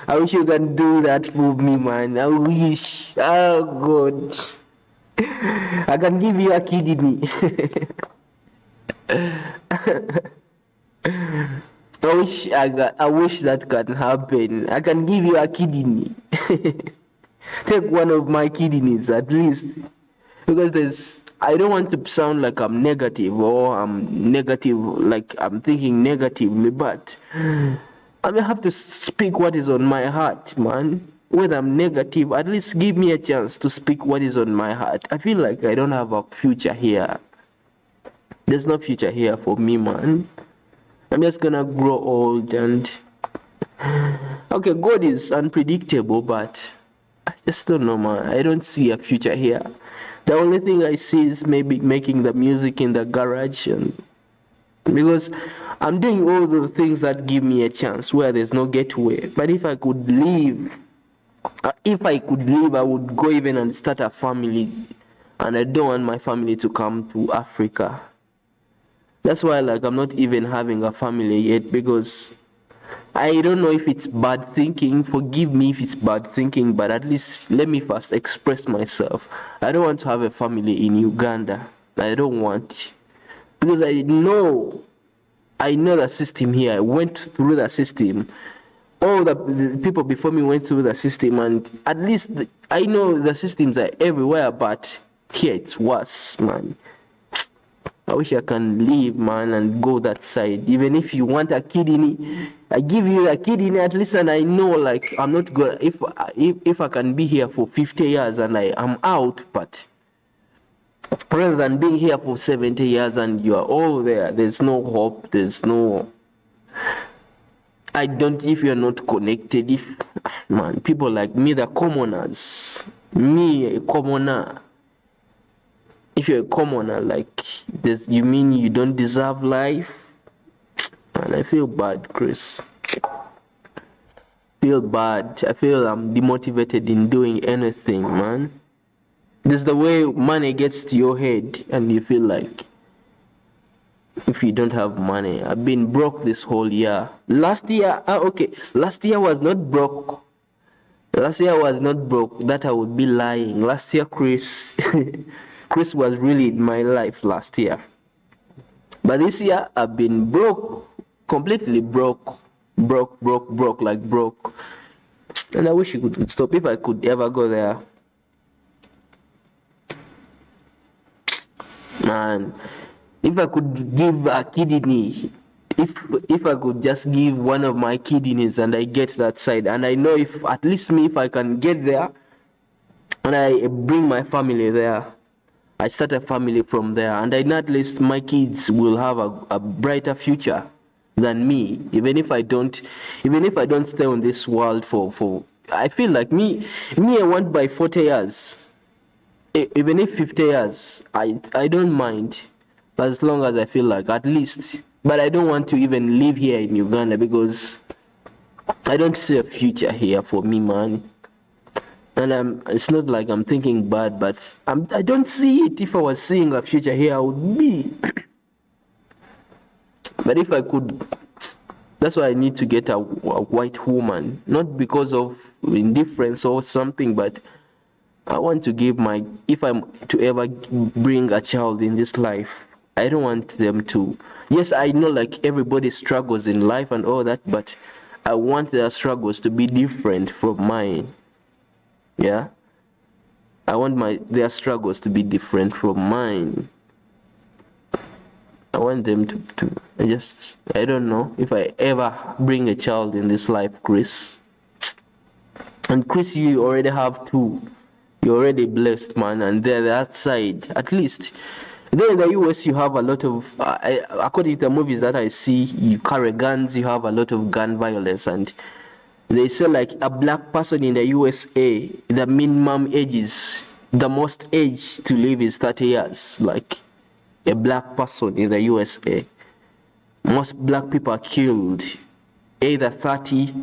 I wish you can do that for me, man. I wish. Oh God. I can give you a kidney. I wish that can happen. I can give you a kidney. Take one of my kidneys at least, because I don't want to sound like I'm negative, or I'm negative, like I'm thinking negatively, but I may have to speak what is on my heart, man. Whether I'm negative, at least give me a chance to speak what is on my heart. I feel like I don't have a future here. There's no future here for me, man. I'm just gonna grow old and okay, God is unpredictable, but I just don't know, man. I don't see a future here. The only thing I see is maybe making the music in the garage, and because I'm doing all the things that give me a chance where there's no gateway. But if I could leave, I would go even and start a family, and I don't want my family to come to Africa. That's why, like, I'm not even having a family yet, because I don't know if it's bad thinking. Forgive me if it's bad thinking, but at least let me first express myself. I don't want to have a family in Uganda. I don't want, because I know the system here. I went through the system. All the people before me went through the system, and at least I know the systems are everywhere, but here it's worse, man. I wish I can leave, man, and go that side. Even if you want a kidney, I give you a kidney at least, and I know, like, I'm not good. If I can be here for 50 years and I am out, but rather than being here for 70 years and you are all there, there's no hope, there's no. I don't, if you're not connected, if, man, people like me, the commoners, me, a commoner. If you're a commoner, like this, you mean you don't deserve life? And I feel bad, Chris. Feel bad. I feel I'm demotivated in doing anything, man. This is the way money gets to your head, and you feel like if you don't have money. I've been broke this whole year. Last year was not broke. Last year was not broke. That I would be lying. Last year, Chris. Chris was really in my life last year. But this year, I've been broke. Completely broke. Broke. And I wish it could stop. If I could ever go there. Man, if I could give a kidney, if I could just give one of my kidneys and I get that side, and I know if at least me, if I can get there, and I bring my family there, I start a family from there, and I know at least my kids will have a brighter future than me. Even if I don't stay on this world for I feel like me I want by 40 years, even if 50 years, I don't mind, as long as I feel like at least. But I don't want to even live here in Uganda, because I don't see a future here for me, man. And it's not like I'm thinking bad, but I don't see it. If I was seeing a future here, I would be. But if I could, that's why I need to get a white woman. Not because of indifference or something, but I want to give if I'm to ever bring a child in this life, I don't want them to. Yes, I know, like, everybody struggles in life and all that, but I want their struggles to be different from mine. Yeah, I want their struggles to be different from mine. I want them to I don't know if I ever bring a child in this life, Chris. And Chris, you already have two. You're already blessed, man. And they're that side, at least. There in the US, you have a lot of, according to the movies that I see, you carry guns, you have a lot of gun violence, and they say, like, a black person in the USA, the minimum the most age to live is 30 years. Like, a black person in the USA, most black people are killed either 30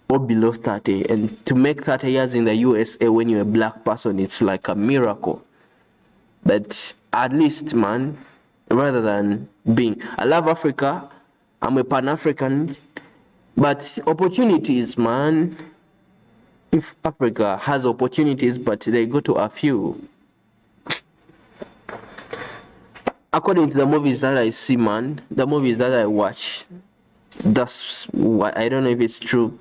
or below 30. And to make 30 years in the USA when you're a black person, it's like a miracle. But at least, man, rather than being, I love Africa, I'm a Pan-African, but opportunities, man, if Africa has opportunities, but they go to a few. According to the movies that I see, man, the movies that I watch, that's what, I don't know if it's true.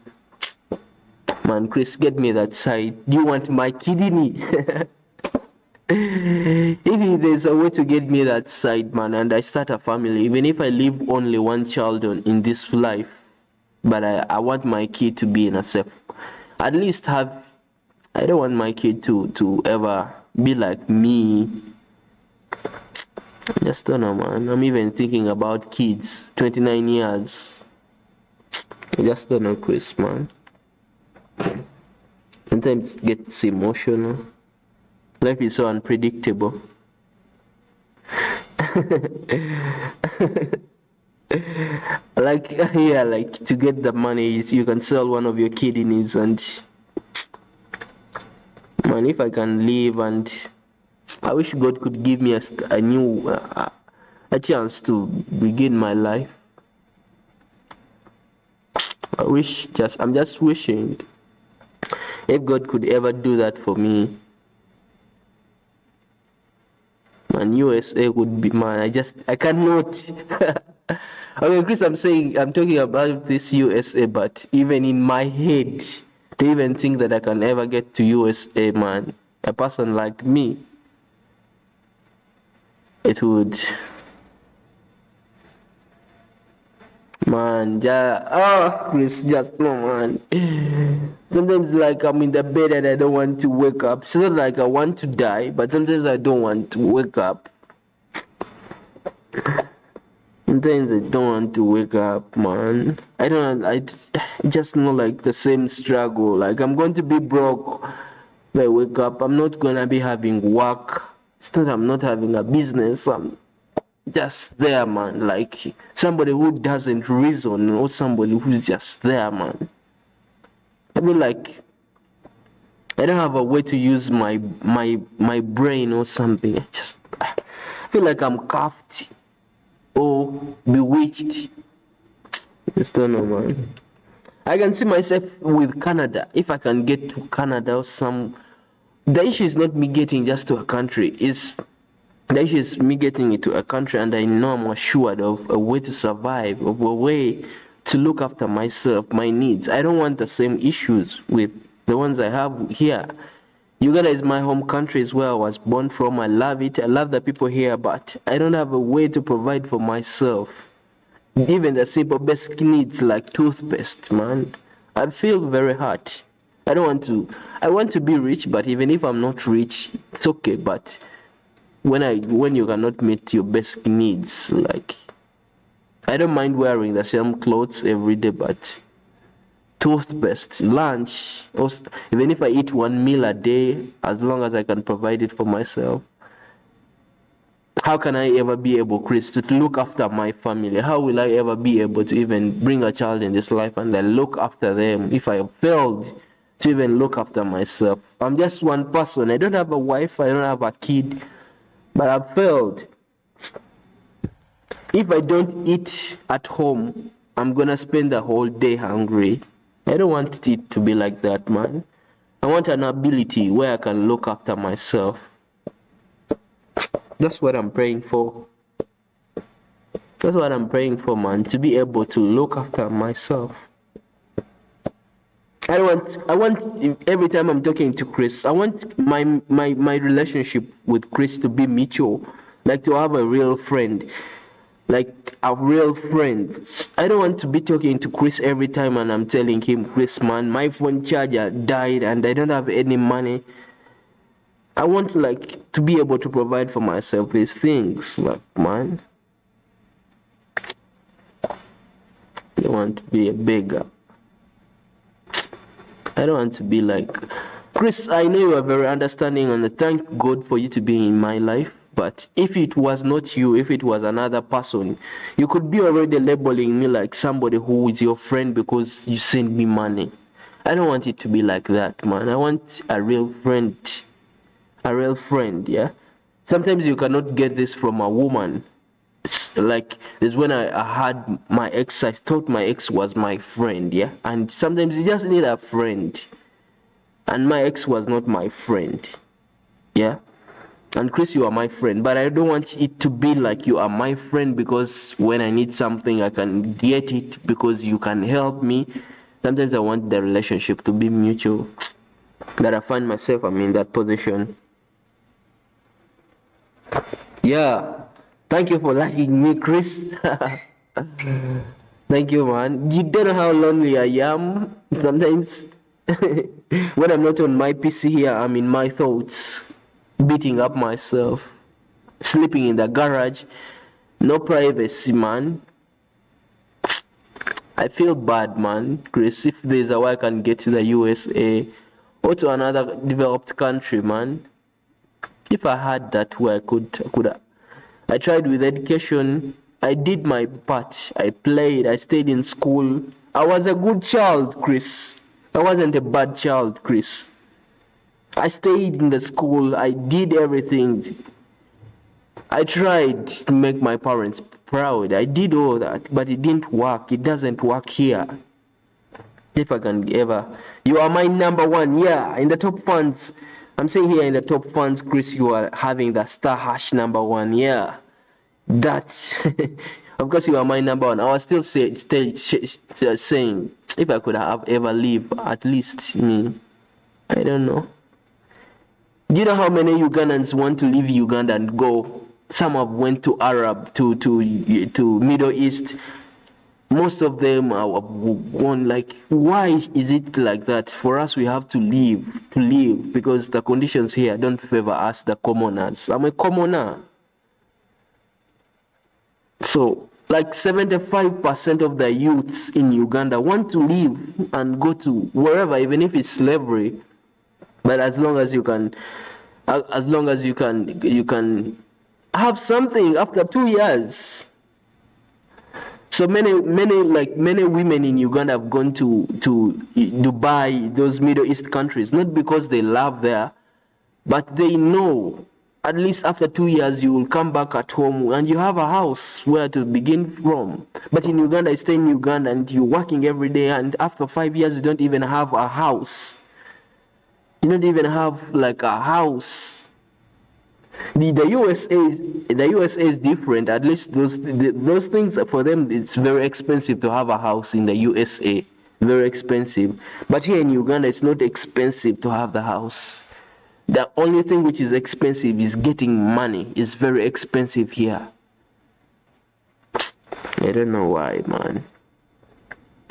Man, Chris, get me that side. Do you want my kidney? If there's a way to get me that side, man, and I start a family, even if I leave only one child in this life, but I want my kid to be in a safe, at least have, I don't want my kid to ever be like me. I just don't know, man. I'm even thinking about kids. 29 years. I just don't know, Chris, man. Sometimes it gets emotional. Life is so unpredictable. Like, yeah, like to get the money, you can sell one of your kidneys, and man, if I can live, and I wish God could give me a new a chance to begin my life. I'm just wishing if God could ever do that for me. Man, USA would be mine. I cannot. Okay, Chris, I'm talking about this USA, but even in my head, to even think that I can ever get to USA, man, a person like me, it would, man, Chris, just no, man. Sometimes like I'm in the bed and I don't want to wake up. It's not like I want to die, but sometimes I don't want to wake up. Sometimes I don't want to wake up, man. I just know like the same struggle. Like I'm going to be broke when I wake up. I'm not gonna be having work. It's not I'm not having a business. I'm just there, man. Like somebody who doesn't reason, or somebody who's just there, man. I mean, like I don't have a way to use my brain or something. I feel like I'm cuffed or bewitched. Just don't know, man. I can see myself with Canada. If I can get to Canada or the issue is not me getting just to a country. The issue is me getting it to a country, and I know I'm assured of a way to survive, of a way to look after myself, my needs. I don't want the same issues with the ones I have here. Uganda is my home country, is where I was born from. I love it. I love the people here, but I don't have a way to provide for myself. Even the simple basic needs like toothpaste, man. I feel very hurt. I want to be rich, but even if I'm not rich, it's okay. But when you cannot meet your basic needs, like I don't mind wearing the same clothes every day, but toothpaste, lunch, even if I eat one meal a day, as long as I can provide it for myself. How can I ever be able, Chris, to look after my family? How will I ever be able to even bring a child in this life and then look after them if I have failed to even look after myself? I'm just one person. I don't have a wife, I don't have a kid, but I've failed. If I don't eat at home, I'm gonna spend the whole day hungry. I don't want it to be like that, man. I want an ability where I can look after myself. That's what I'm praying for. That's what I'm praying for, man. To be able to look after myself. I want every time I'm talking to Chris, I want my relationship with Chris to be mutual. Like to have a real friend. Like a real friend. I don't want to be talking to Chris every time and I'm telling him, Chris, man, my phone charger died and I don't have any money. I want like to be able to provide for myself these things, like, man. I don't want to be a beggar. I don't want to be like Chris. I know you are very understanding, and I thank God for you to be in my life. But if it was not you, if it was another person, you could be already labeling me like somebody who is your friend because you send me money. I don't want it to be like that, man. I want a real friend. A real friend, yeah? Sometimes you cannot get this from a woman. It's like, it's when I had my ex, I thought my ex was my friend, yeah? And sometimes you just need a friend. And my ex was not my friend, yeah? And Chris, you are my friend, but I don't want it to be like you are my friend because when I need something, I can get it because you can help me. Sometimes I want the relationship to be mutual. But I find myself, I'm in that position. Yeah. Thank you for liking me, Chris. Thank you, man. You don't know how lonely I am. Sometimes when I'm not on my PC here, I'm in my thoughts, beating up myself. sleeping in the garage, no privacy, man. I feel bad, man, Chris. If there's a way I can get to the USA or to another developed country, man. If I had that way, I tried with education. I did my part. I played. I stayed in school. I was a good child, Chris. I wasn't a bad child, Chris. I stayed in the school. I did everything. I tried to make my parents proud. I did all that, but it didn't work. It doesn't work here. If I can ever, you are my number one. Yeah, in the top fans. I'm saying here in the top fans, Chris, you are having the star hash number one. Yeah, that's of course you are my number one. I was still saying if I could have ever lived, at least me. I don't know. Do you know how many Ugandans want to leave Uganda and go? Some have went to Arab, to Middle East. Most of them are gone. Like, why is it like that? For us, we have to leave because the conditions here don't favor us, the commoners. I'm a commoner. So, like 75% of the youths in Uganda want to leave and go to wherever, even if it's slavery. But as long as you can have something after 2 years. So many women in Uganda have gone to Dubai, those Middle East countries, not because they love there, but they know at least after 2 years you will come back at home and you have a house where to begin from. But in Uganda, you stay in Uganda and you're working every day, and after 5 years you don't even have a house. You don't even have like a house. The USA is different. At least those things for them, it's very expensive to have a house in the USA. Very expensive. But here in Uganda, it's not expensive to have the house. The only thing which is expensive is getting money. It's very expensive here. I don't know why, man.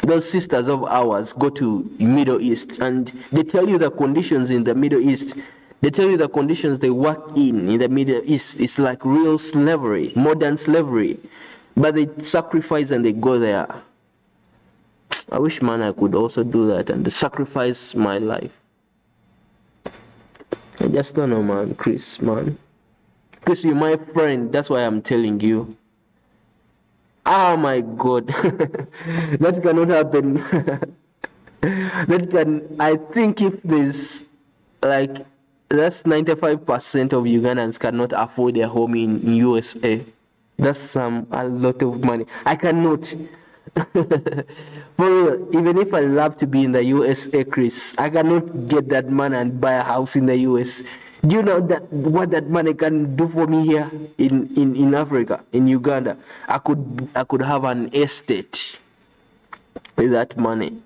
Those sisters of ours go to Middle East and they tell you the conditions in the Middle East. They tell you the conditions they work in the Middle East. It's like real slavery, modern slavery. But they sacrifice and they go there. I wish, man, I could also do that and sacrifice my life. I just don't know, man. Chris, Chris, you're my friend. That's why I'm telling you. Oh my God. That cannot happen. I think if there's like, that's 95% of Ugandans cannot afford a home in USA. That's a lot of money. I cannot. For real, even if I love to be in the USA, Chris, I cannot get that money and buy a house in the US. Do you know what that money can do for me here in Africa, in Uganda? I could have an estate with that money.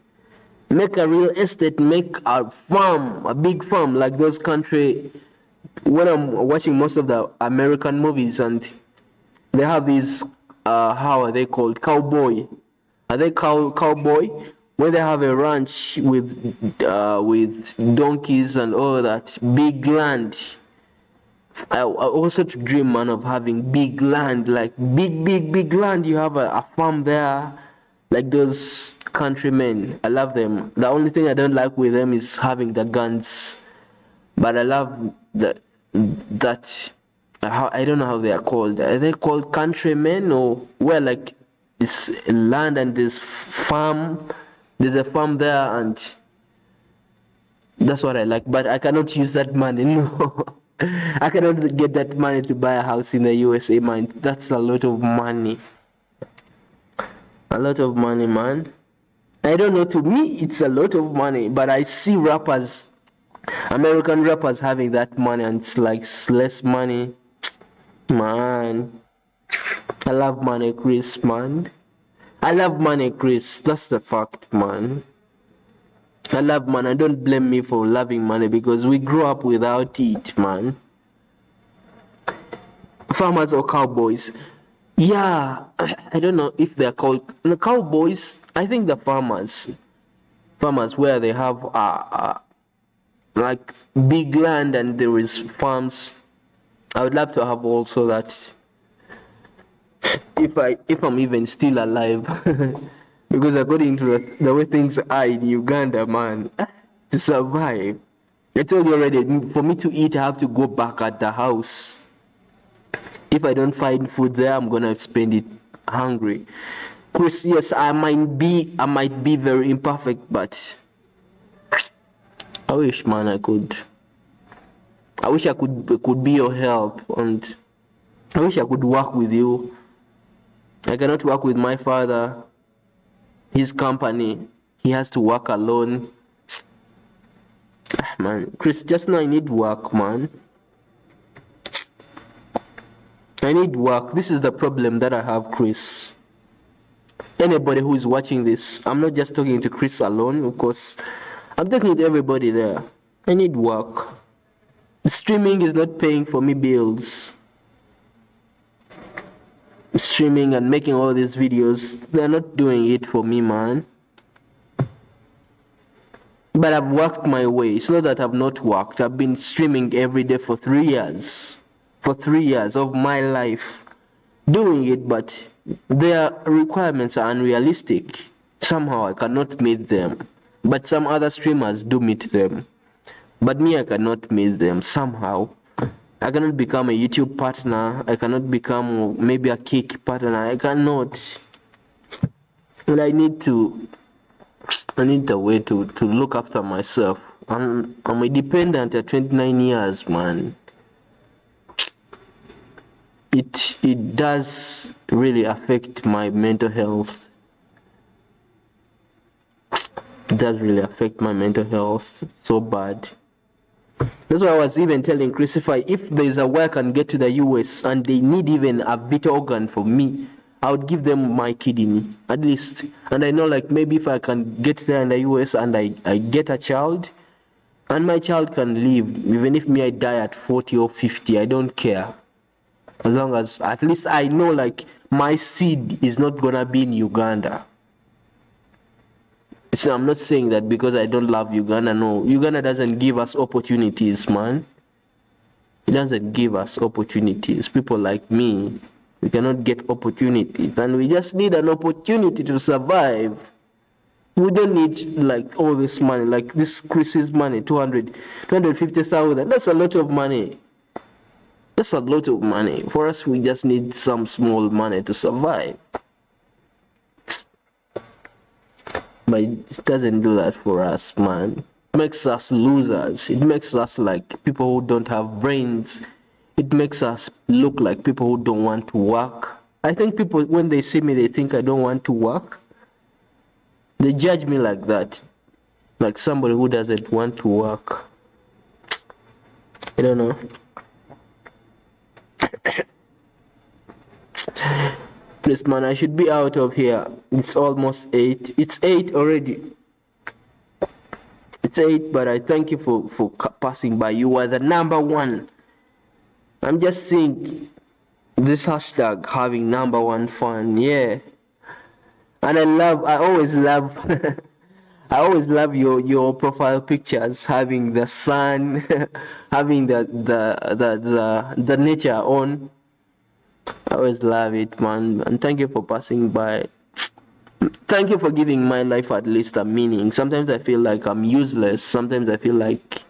Make a real estate, make a farm, a big farm like those countries. When I'm watching most of the American movies and they have these, how are they called? Cowboy. Are they cowboy? When they have a ranch with donkeys and all that, big land. I also dream, man, of having big land, like big land. You have a farm there, like those countrymen. I love them. The only thing I don't like with them is having the guns. But I love that I don't know how they are called. Are they called countrymen, or where like this land and this farm? There's a farm there, and that's what I like. But I cannot use that money. No, I cannot get that money to buy a house in the USA, man. That's a lot of money. A lot of money, man. I don't know. To me, it's a lot of money. But I see rappers, American rappers, having that money, and it's like less money. Man, I love money, Chris, man. I love money, Chris. That's the fact, man. I love money. Don't blame me for loving money because we grew up without it, man. Farmers or cowboys? Yeah, I don't know if they're called the cowboys. I think the farmers where they have like big land and there is farms. I would love to have also that if I'm even still alive. Because according to the way things are in Uganda, man, to survive, I told you already, for me to eat I have to go back at the house. If I don't find food there, I'm gonna spend it hungry. Chris, yes, I might be very imperfect, but I wish, man, I wish I could be your help, and I wish I could work with you. I cannot work with my father. His company, he has to work alone. Man, Chris, just now I need work, man. I need work. This is the problem that I have, Chris. Anybody who is watching this, I'm not just talking to Chris alone, of course. I'm talking to everybody there. I need work. Streaming is not paying for me bills. Streaming and making all these videos, they're not doing it for me, man. But I've worked my way. It's not that I've not worked. I've been streaming every day for 3 years. For 3 years of my life doing it, but their requirements are unrealistic. Somehow I cannot meet them. But some other streamers do meet them. But me, I cannot meet them somehow. I cannot become a YouTube partner. I cannot become maybe a Kick partner. I cannot. And I need a way to look after myself. I'm a dependent at 29 years, man. It does really affect my mental health. It does really affect my mental health so bad. That's why I was even telling Chris, if there's a way I can get to the US and they need even a vital organ for me, I would give them my kidney, at least. And I know, like, maybe if I can get there in the US and I get a child, and my child can live, even if me I die at 40 or 50, I don't care. As long as at least I know, like, my seed is not gonna be in Uganda. So I'm not saying that because I don't love Uganda. No, Uganda doesn't give us opportunities, man. It doesn't give us opportunities. People like me, we cannot get opportunities, and we just need an opportunity to survive. We don't need like all this money, like this Chris's money, 250,000. That's a lot of money. That's a lot of money. For us, we just need some small money to survive. But it doesn't do that for us, man. It makes us losers. It makes us like people who don't have brains. It makes us look like people who don't want to work. I think people, when they see me, they think I don't want to work. They judge me like that, like somebody who doesn't want to work. I don't know. Please, man, I should be out of here. It's almost 8. It's 8 already. It's 8, but I thank you for passing by. You are the number one. I'm just seeing this hashtag having number one fun. Yeah. And I always love I always love your profile pictures, having the sun, having the nature on. I always love it, man. And thank you for passing by. Thank you for giving my life at least a meaning. Sometimes I feel like I'm useless. Sometimes I feel like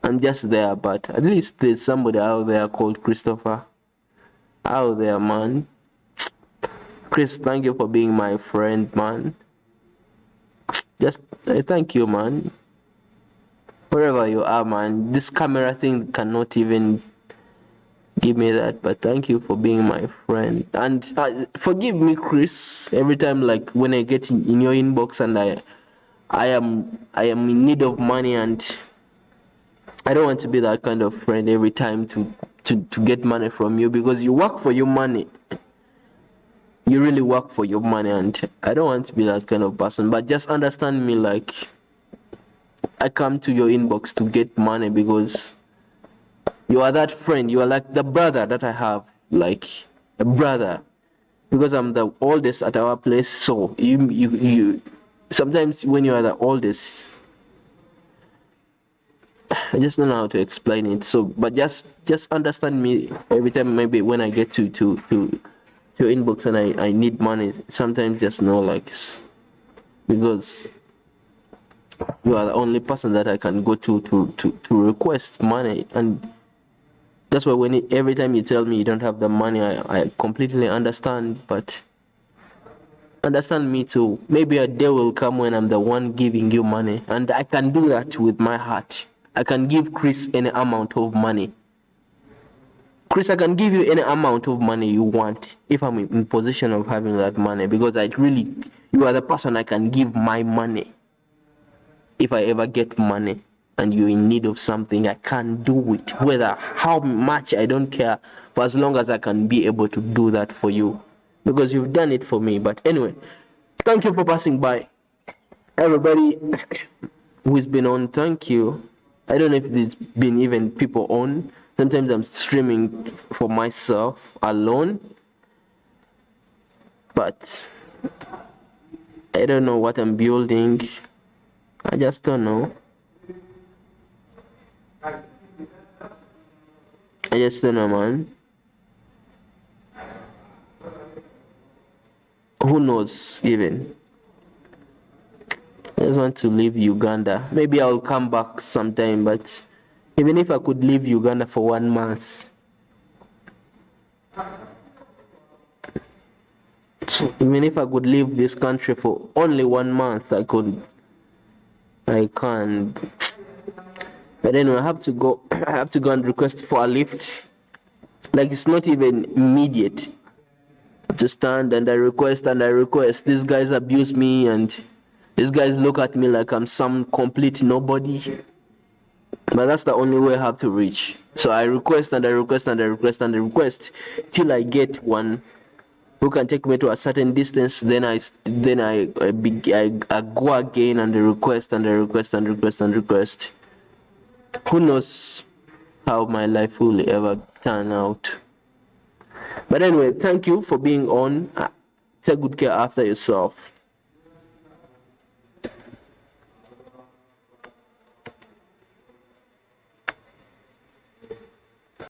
I'm just there, but at least there's somebody out there called Christopher. Out there, man. Chris, thank you for being my friend, man. Just thank you, man. Wherever you are, man. This camera thing cannot even give me that, but thank you for being my friend. And forgive me, Chris, every time, like, when I get in your inbox and I am in need of money, and I don't want to be that kind of friend every time to get money from you, because you work for your money. You really work for your money, and I don't want to be that kind of person. But just understand me, like, I come to your inbox to get money because you are that friend. You are like the brother that I have, like a brother, because I'm the oldest at our place. So you sometimes when you are the oldest, I just don't know how to explain it. So, but just understand me. Every time, maybe when I get to inbox and I need money, sometimes just know, like, because you are the only person that I can go to request money. And that's why every time you tell me you don't have the money, I completely understand. But understand me too. Maybe a day will come when I'm the one giving you money, and I can do that with my heart. I can give Chris any amount of money. Chris, I can give you any amount of money you want if I'm in position of having that money, because you are the person I can give my money. If I ever get money and you're in need of something, I can do it. Whether how much, I don't care, for as long as I can be able to do that for you, because you've done it for me. But anyway, thank you for passing by. Everybody who's been on, thank you. I don't know if there's been even people on. Sometimes I'm streaming for myself alone, but I don't know what I'm building. I just don't know. I just don't know, man. Who knows even? I just want to leave Uganda. Maybe I'll come back sometime, but even if I could leave Uganda for 1 month, even if I could leave this country for only 1 month, I can't. But anyway, I have to go. I have to go and request for a lift. Like, it's not even immediate. To stand and I request. These guys abuse me, and these guys look at me like I'm some complete nobody. But that's the only way I have to reach. So I request till I get one who can take me to a certain distance. Then I go again and request. Who knows how my life will ever turn out. But anyway, thank you for being on. Take good care after yourself.